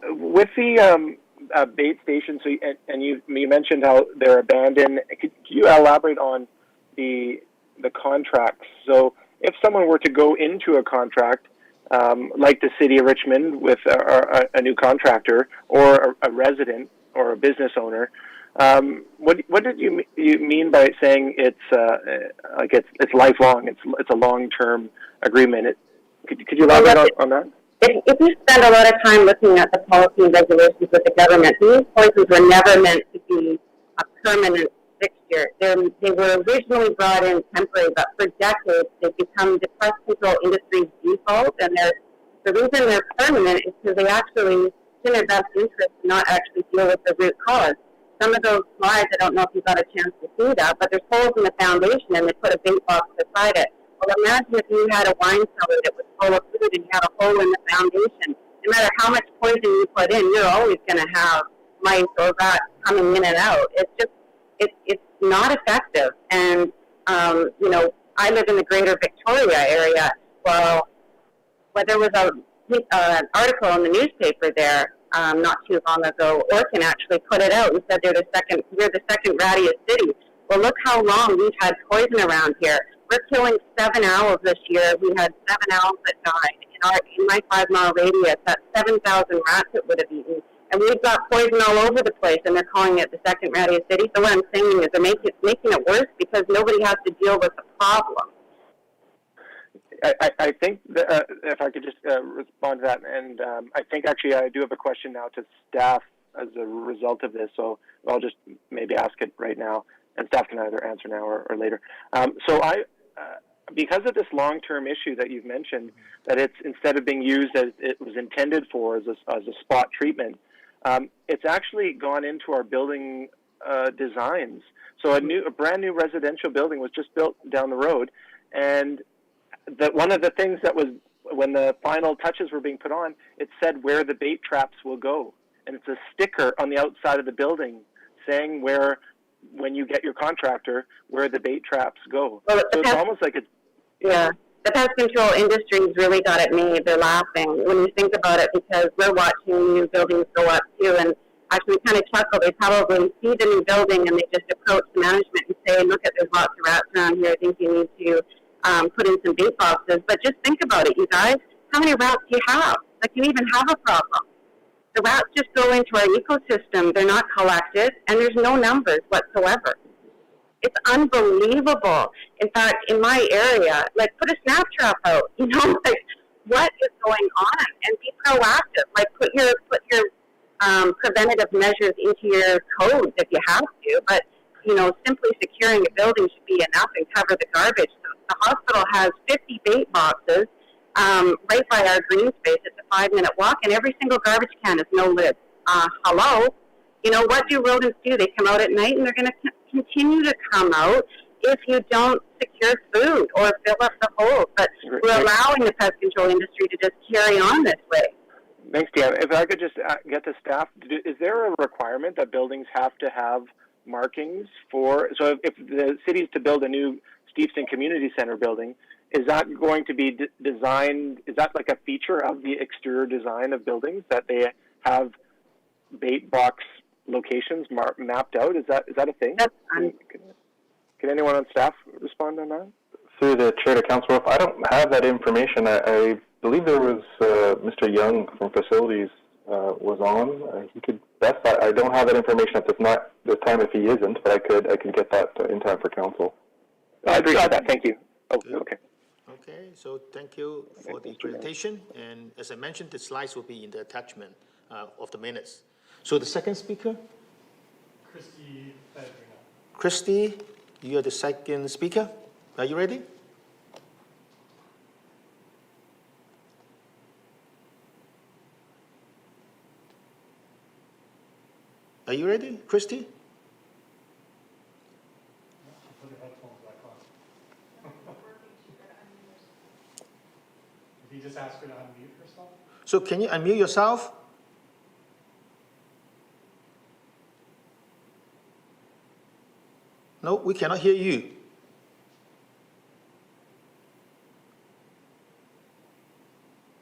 With the bait station, so and you mentioned how they're abandoned. Could you elaborate on the contracts? So if someone were to go into a contract, like the City of Richmond with a new contractor or a resident or a business owner, what did you mean by saying it's lifelong? It's a long-term agreement. Could you elaborate on that? If you spend a lot of time looking at the policy and regulations with the government, these poisons were never meant to be a permanent fixture. They were originally brought in temporary, but for decades they've become the pest control industry's default. And the reason they're permanent is because they actually in their best interest to not actually deal with the root cause. Some of those slides, I don't know if you got a chance to see that, but there's holes in the foundation and they put a bait box beside it. Well, imagine if you had a wine cellar that was full of food and you had a hole in the foundation. No matter how much poison you put in, you're always going to have mice or rats coming in and out. It's just, it's not effective. And, you know, I live in the greater Victoria area. Well, there was an article in the newspaper there not too long ago. Orkin actually put it out and said we're the second rattiest city. Well, look how long we've had poison around here. We're killing 7 owls this year. We had 7 owls that died. In my 5-mile radius, that's 7,000 rats it would have eaten. And we've got poison all over the place, and they're calling it the second rattiest city. So what I'm saying is they're making it worse because nobody has to deal with the problem. I think that, if I could just respond to that, and I think actually I do have a question now to staff as a result of this, so I'll just maybe ask it right now, and staff can either answer now or later. Because of this long-term issue that you've mentioned, that it's instead of being used as it was intended for as a spot treatment, it's actually gone into our building designs. So a brand new residential building was just built down the road, and one of the things that was, when the final touches were being put on, it said where the bait traps will go. And it's a sticker on the outside of the building saying when you get your contractor, where the bait traps go. Well, so it's almost like it's... Yeah, the pest control industry's really got it made. They're laughing when you think about it because we're watching new buildings go up too, and actually kind of chuckle. They probably see the new building and they just approach the management and say, look, there's lots of rats around here. I think you need to put in some bait boxes. But just think about it, you guys. How many rats do you have? Like, you even have a problem. The rats just go into our ecosystem. They're not collected, and there's no numbers whatsoever. It's unbelievable. In fact, in my area, like, put a snap trap out. You know, like, what is going on? And be proactive. Like, put your preventative measures into your codes if you have to. But, you know, simply securing a building should be enough and cover the garbage. The hospital has 50 bait boxes right by our green space. It's a 5-minute walk, and every single garbage can has no lid. Hello? You know, what do rodents do? They come out at night, and they're going to continue to come out if you don't secure food or fill up the holes. But we're allowing the pest control industry to just carry on this way. Thanks, Deanna. If I could just get to staff, is there a requirement that buildings have to have markings for? So if the city's to build a new Steveston Community Center building, is that going to be designed, is that like a feature of the exterior design of buildings that they have bait box locations mapped out? Is that a thing? Can anyone on staff respond on that? Through the chair to Councilor Wolf, I don't have that information. I believe there was Mr. Young from Facilities was on. He could best. I don't have that information at this time if he isn't, but I could get that in time for council. I appreciate that. Thank you. Oh, okay. Okay, so thank you for the presentation. And as I mentioned, the slides will be in the attachment of the minutes. So the second speaker? Christy Pedrino. Christy, you are the second speaker. Are you ready? Are you ready, Christy? Put your headphones back on. If you just ask her to unmute herself. So can you unmute yourself? No, we cannot hear you.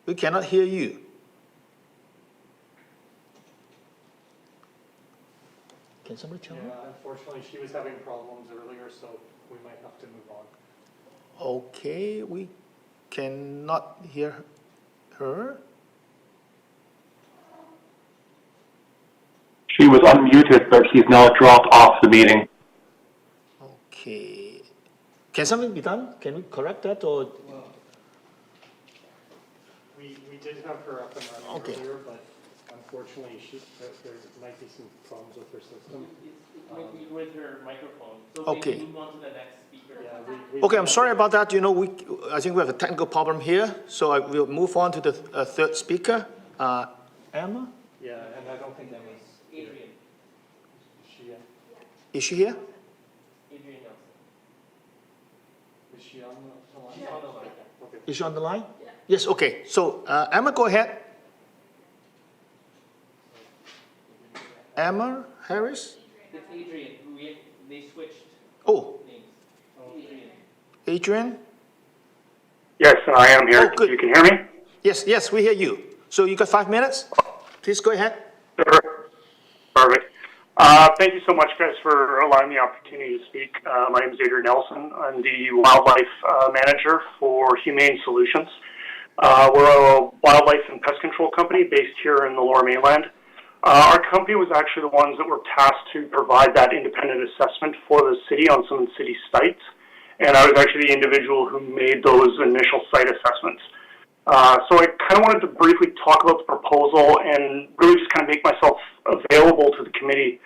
We cannot hear you. Can somebody tell me? Yeah, unfortunately, she was having problems earlier, so we might have to move on. Okay, we cannot hear her. She was unmuted, but she's now dropped off the meeting. Okay. Can something be done? Can we correct that or? We did have her up and running earlier, but unfortunately, there might be some problems with her system. With her microphone. So Okay. maybe move on to the next speaker. Yeah, Okay, I'm sorry about that. You know, I think we have a technical problem here, so I will move on to the third speaker. Emma? Yeah, and I don't think Emma's here. Adrian. Is she, Is she here? Adrian Nelson. is she on the line? She's on the line. Okay. Is she on the line? Yes, okay. So, Emma, go ahead. Emma Harris? It's Adrian. They switched Oh, names. Adrian. Adrian? Yes, I am here. Oh, good. You can hear me? Yes, we hear you. So you got 5 minutes? Please go ahead. Sure. Perfect. Thank you so much, guys, for allowing me the opportunity to speak. My name is Adrian Nelson. I'm the wildlife manager for Humane Solutions. We're a wildlife and pest control company based here in the Lower Mainland. Our company was actually the ones that were tasked to provide that independent assessment for the city on some of the city sites. And I was actually the individual who made those initial site assessments. So I kind of wanted to briefly talk about the proposal and really just kind of make myself available to the committee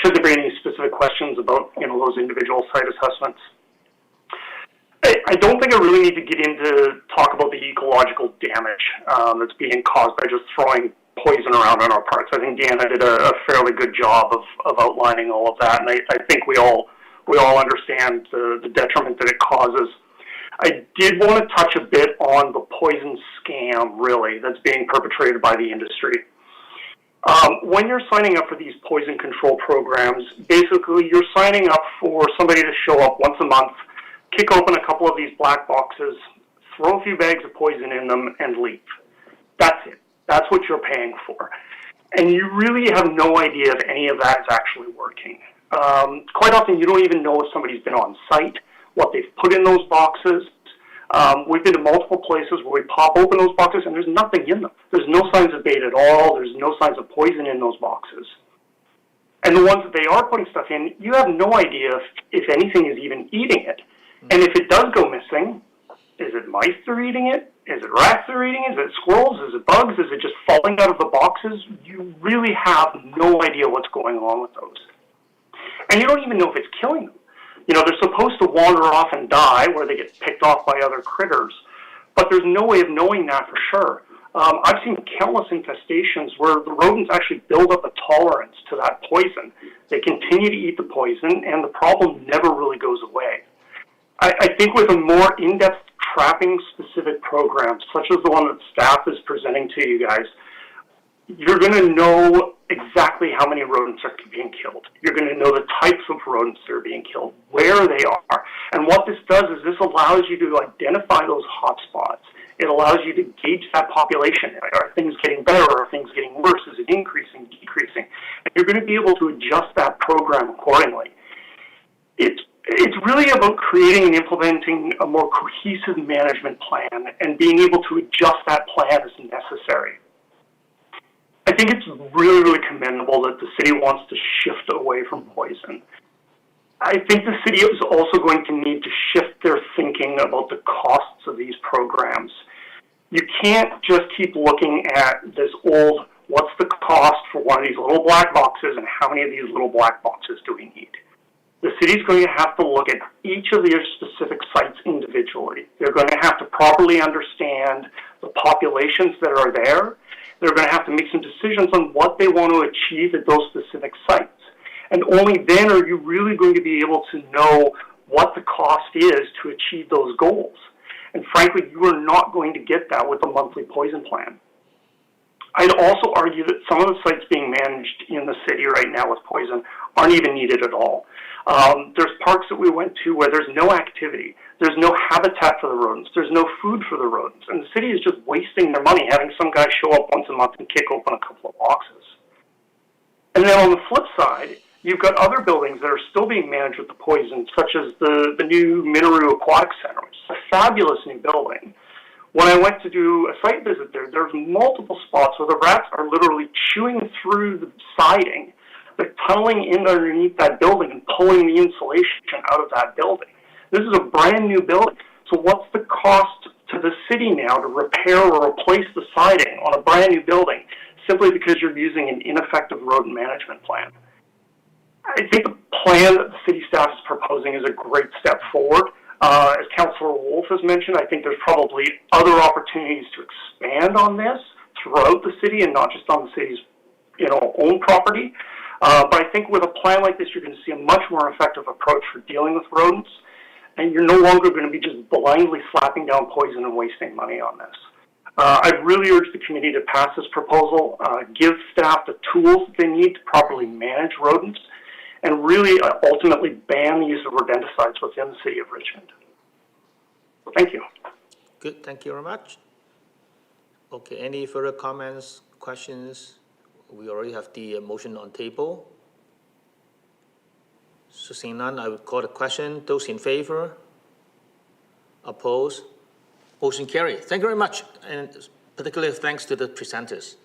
should there be any specific questions about, those individual site assessments. I don't think I really need to get into talk about the ecological damage that's being caused by just throwing poison around on our parks. I think Deanna did a fairly good job of outlining all of that, and I think we all understand the detriment that it causes. I did want to touch a bit on the poison scam, really, that's being perpetrated by the industry. When you're signing up for these poison control programs, basically you're signing up for somebody to show up once a month, kick open a couple of these black boxes, throw a few bags of poison in them, and leave. That's it. That's what you're paying for. And you really have no idea if any of that is actually working. Quite often you don't even know if somebody's been on site, what they've put in those boxes. We've been to multiple places where we pop open those boxes and there's nothing in them. There's no signs of bait at all. There's no signs of poison in those boxes. And the ones that they are putting stuff in, you have no idea if anything is even eating it. And if it does go missing, is it mice that are eating it? Is it rats that are eating it? Is it squirrels? Is it bugs? Is it just falling out of the boxes? You really have no idea what's going on with those. And you don't even know if it's killing them. They're supposed to wander off and die where they get picked off by other critters, but there's no way of knowing that for sure. I've seen countless infestations where the rodents actually build up a tolerance to that poison. They continue to eat the poison, and the problem never really goes away. I think with a more in-depth trapping-specific program, such as the one that staff is presenting to you guys, you're going to know exactly how many rodents are being killed. You're going to know the types of rodents that are being killed, where they are. And what this does is this allows you to identify those hot spots. It allows you to gauge that population. Are things getting better? Are things getting worse? Is it increasing, decreasing? And you're going to be able to adjust that program accordingly. It's really about creating and implementing a more cohesive management plan and being able to adjust that plan as necessary. I think it's really, really commendable that the city wants to shift away from poison. I think the city is also going to need to shift their thinking about the costs of these programs. You can't just keep looking at this old, what's the cost for one of these little black boxes and how many of these little black boxes do we need? The city's going to have to look at each of their specific sites individually. They're going to have to properly understand the populations that are there. They're going to have to make some decisions on what they want to achieve at those specific sites. And only then are you really going to be able to know what the cost is to achieve those goals. And frankly, you are not going to get that with a monthly poison plan. I'd also argue that some of the sites being managed in the city right now with poison aren't even needed at all. There's parks that we went to where there's no activity. There's no habitat for the rodents. There's no food for the rodents. And the city is just wasting their money having some guy show up once a month and kick open a couple of boxes. And then on the flip side, you've got other buildings that are still being managed with the poison, such as the new Minoru Aquatic Center, which is a fabulous new building. When I went to do a site visit there, there's multiple spots where the rats are literally chewing through the siding. They're tunneling in underneath that building and pulling the insulation out of that building. This is a brand new building. So what's the cost to the city now to repair or replace the siding on a brand new building simply because you're using an ineffective rodent management plan? I think the plan that the city staff is proposing is a great step forward. As Councillor Wolf has mentioned, I think there's probably other opportunities to expand on this throughout the city and not just on the city's own property. But I think with a plan like this, you're going to see a much more effective approach for dealing with rodents, and you're no longer going to be just blindly slapping down poison and wasting money on this. I really urge the committee to pass this proposal, give staff the tools they need to properly manage rodents, and really ultimately ban the use of rodenticides within the city of Richmond. Thank you. Good, thank you very much. Okay, any further comments, questions? We already have the motion on table. So seeing none, I would call the question. Those in favor? Opposed? Motion carried. Thank you very much, and particularly thanks to the presenters.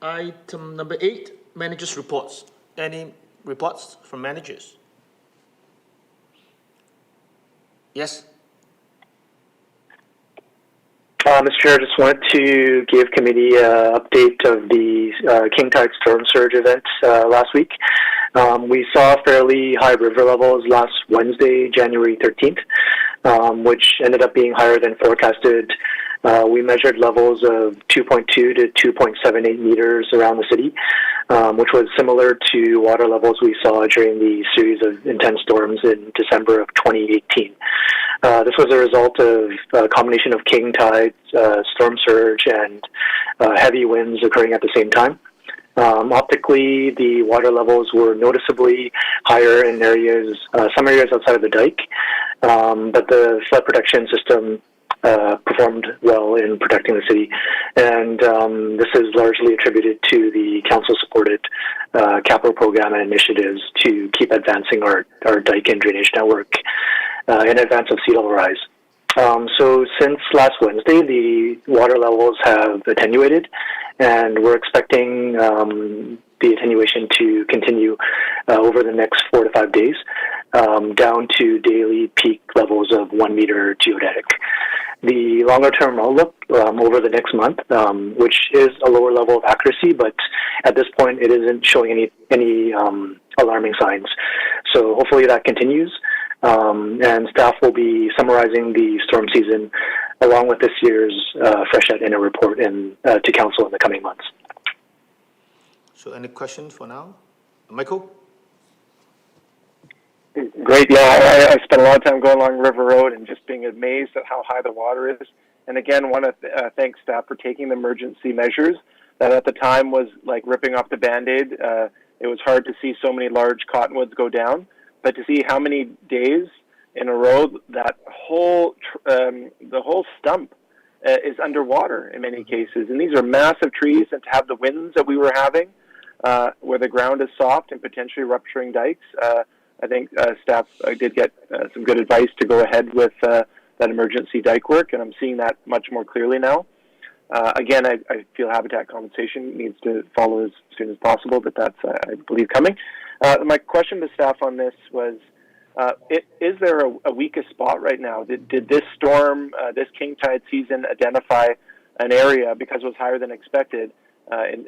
Item number 8, managers' reports. Any reports from managers? Yes? Mr. Chair, I just wanted to give committee an update of the King Tide Storm Surge event last week. We saw fairly high river levels last Wednesday, January 13th, which ended up being higher than forecasted. We measured levels of 2.2 to 2.78 meters around the city, which was similar to water levels we saw during the series of intense storms in December of 2018. This was a result of a combination of king tides, storm surge, and heavy winds occurring at the same time. Optically, the water levels were noticeably higher in areas, some areas outside of the dike, but the flood protection system performed well in protecting the city, and this is largely attributed to the council-supported capital program and initiatives to keep advancing our dike and drainage network in advance of sea level rise. So since last Wednesday, the water levels have attenuated, and we're expecting the attenuation to continue over the next 4 to 5 days, down to daily peak levels of 1 meter geodetic. The longer-term outlook over the next month, which is a lower level of accuracy, but at this point it isn't showing any alarming signs. So hopefully that continues, and staff will be summarizing the storm season along with this year's freshet in a report to council in the coming months. So any questions for now? Michael? Great. Yeah, I spent a lot of time going along River Road and just being amazed at how high the water is. And again, want to thank staff for taking the emergency measures that at the time was like ripping off the Band-Aid. It was hard to see so many large cottonwoods go down, but to see how many days in a row that the whole stump is underwater in many cases. And these are massive trees, and to have the winds that we were having where the ground is soft and potentially rupturing dikes, I think staff did get some good advice to go ahead with that emergency dike work, and I'm seeing that much more clearly now. Again, I feel habitat compensation needs to follow as soon as possible, but that's, I believe, coming. My question to staff on this was, is there a weakest spot right now? Did this storm, this king tide season, identify an area, because it was higher than expected, an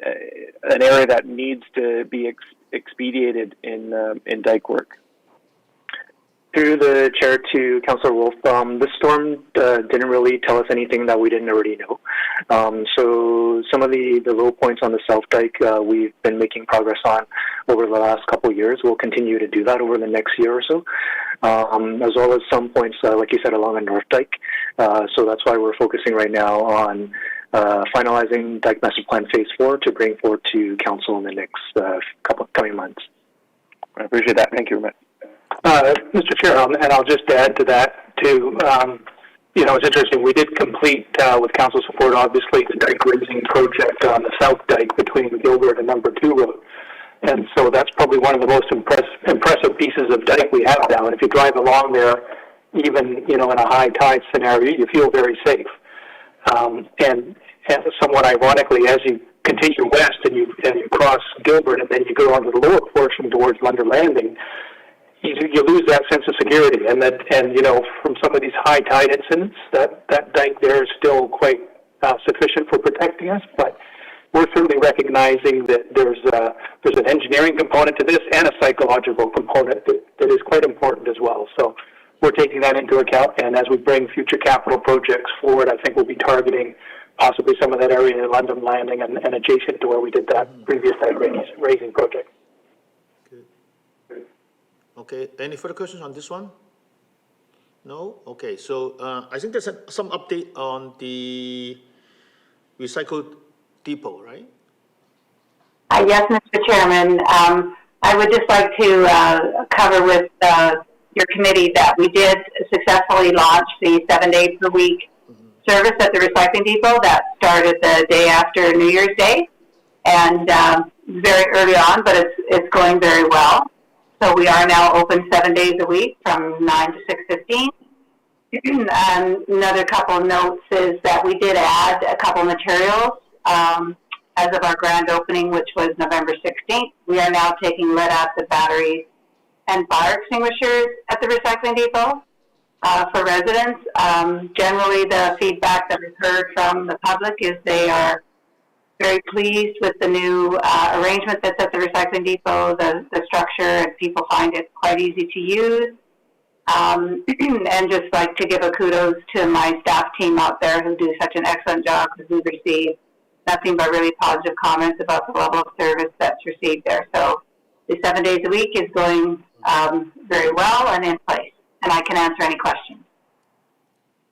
area that needs to be expedited in dike work? Through the chair to Councillor Wolf, the storm didn't really tell us anything that we didn't already know. So some of the low points on the South Dike we've been making progress on over the last couple of years. We'll continue to do that over the next year or so, as well as some points, like you said, along the North Dike. So that's why we're focusing right now on finalizing Dike Master Plan Phase 4 to bring forward to Council in the next coming months. I appreciate that. Thank you very much. Mr. Chair, and I'll just add to that, too. It's interesting. We did complete, with council support, obviously, the dike raising project on the South Dike between Gilbert and Number 2 Road. And so that's probably one of the most impressive pieces of dike we have now. And if you drive along there, even, in a high tide scenario, you feel very safe. And somewhat ironically, as you continue west and you cross Gilbert and then you go onto the lower portion towards Lunder Landing, you lose that sense of security, and from some of these high tide incidents, that dike there is still quite sufficient for protecting us. But we're certainly recognizing that there's an engineering component to this and a psychological component that is quite important as well. So we're taking that into account, and as we bring future capital projects forward, I think we'll be targeting possibly some of that area in London Landing and adjacent to where we did that previous site raising project. Okay, any further questions on this one? No? Okay, so I think there's some update on the recycled depot, right? Yes, Mr. Chairman. I would just like to cover with your committee that we did successfully launch the 7 days a week service at the recycling depot that started the day after New Year's Day, and very early on, but it's going very well. So we are now open 7 days a week from 9 to 6:15. Another couple of notes is that we did add a couple materials as of our grand opening, which was November 16th. We are now taking lead-acid batteries and fire extinguishers at the recycling depot for residents. Generally, the feedback that we've heard from the public is they are very pleased with the new arrangement that's at the recycling depot, the structure, and people find it quite easy to use. And just like to give a kudos to my staff team out there who do such an excellent job, because we've received nothing but really positive comments about the level of service that's received there. So the 7 days a week is going very well and in place, and I can answer any questions.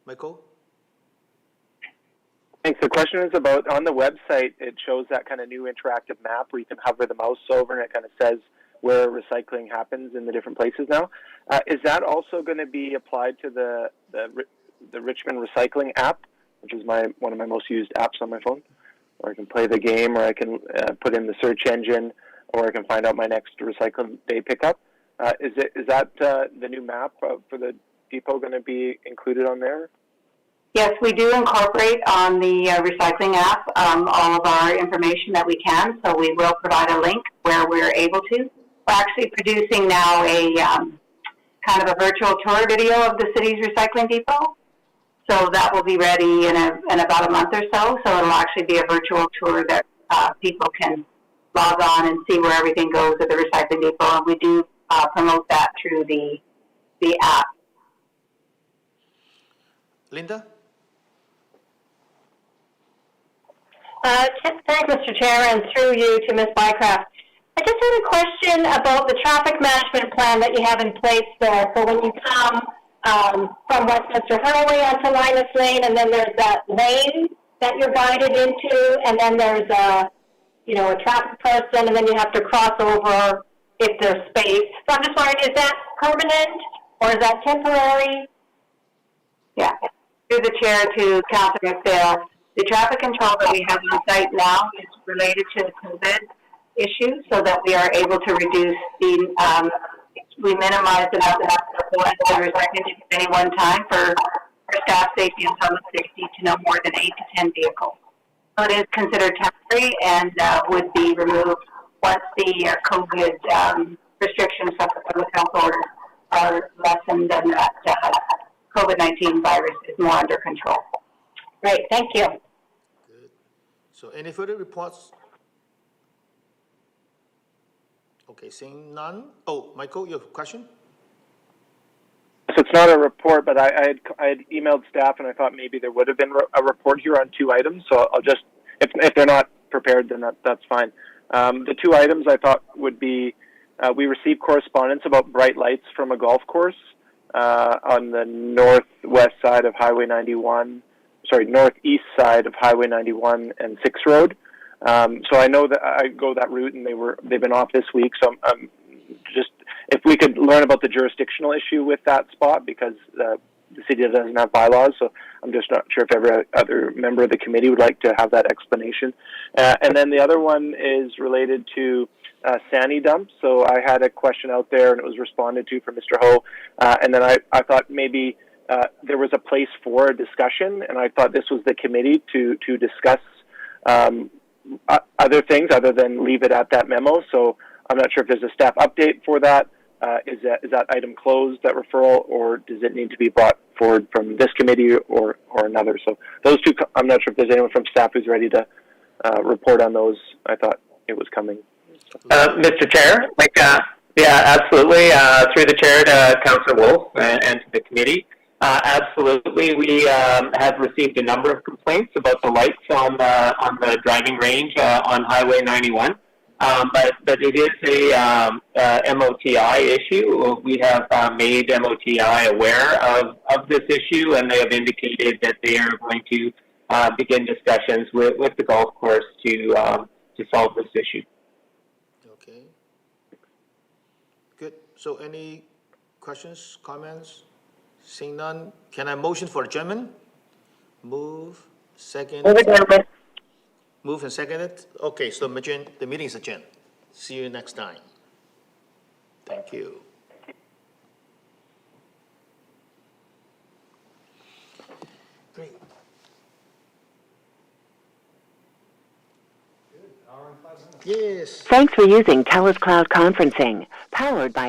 Michael? Thanks. The question is about, on the website, it shows that kind of new interactive map where you can hover the mouse over and it kind of says where recycling happens in the different places now. Is that also going to be applied to the Richmond Recycling app, which is one of my most used apps on my phone? Or I can play the game, or I can put in the search engine, or I can find out my next recycling day pickup. Is that the new map for the depot going to be included on there? Yes, we do incorporate on the recycling app all of our information that we can, so we will provide a link where we're able to. We're actually producing now a kind of a virtual tour video of the city's recycling depot. So that will be ready in about a month or so. So it'll actually be a virtual tour that people can log on and see where everything goes at the recycling depot. And we do promote that through the app. Linda? Thanks, Mr. Chair, and through you to Ms. Bycraft. I just had a question about the traffic management plan that you have in place there. So when you come from Westminster Highway onto Linus Lane, and then there's that lane that you're guided into, and then there's a traffic person, and then you have to cross over if there's space. So I'm just wondering, is that permanent or is that temporary? Yeah. Through the chair to Councillor McPhail, the traffic control that we have on site now is related to the COVID issue, so that we are able to reduce we minimize the number of people at any one time for staff safety and public safety to no more than 8 to 10 vehicles. So it is considered temporary and would be removed once the COVID restrictions from the public health order are lessened and that COVID-19 virus is more under control. Great, thank you. Good. So any further reports? Okay, seeing none. Oh, Michael, you have a question? So it's not a report, but I had emailed staff, and I thought maybe there would have been a report here on 2 items. So I'll just, if they're not prepared, then that's fine. The 2 items I thought would be, we received correspondence about bright lights from a golf course on the northwest side of Highway 91. Sorry, northeast side of Highway 91 and 6 Road. So I know that I go that route, and they've been off this week. So I'm just, if we could learn about the jurisdictional issue with that spot, because the city doesn't have bylaws. So I'm just not sure if every other member of the committee would like to have that explanation. And then the other one is related to Sani dump. So I had a question out there, and it was responded to from Mr. Ho. And then I thought maybe there was a place for a discussion, and I thought this was the committee to discuss other things other than leave it at that memo. So I'm not sure if there's a staff update for that. Is that item closed, that referral, or does it need to be brought forward from this committee or another? So those 2, I'm not sure if there's anyone from staff who's ready to report on those. I thought it was coming. Mr. Chair, yeah, absolutely. Through the chair to Councillor Wolf and to the committee. Absolutely. We have received a number of complaints about the lights on the driving range on Highway 91. But it is a MOTI issue. We have made MOTI aware of this issue, and they have indicated that they are going to begin discussions with the golf course to solve this issue. Okay. Good. So any questions, comments? Seeing none, can I motion for adjournment? Move, second. Move adjournment. Move and second it? Okay, so the meeting is adjourned. See you next time. Thank you. Great. Yes. Thanks for using TELUS Cloud Conferencing, powered by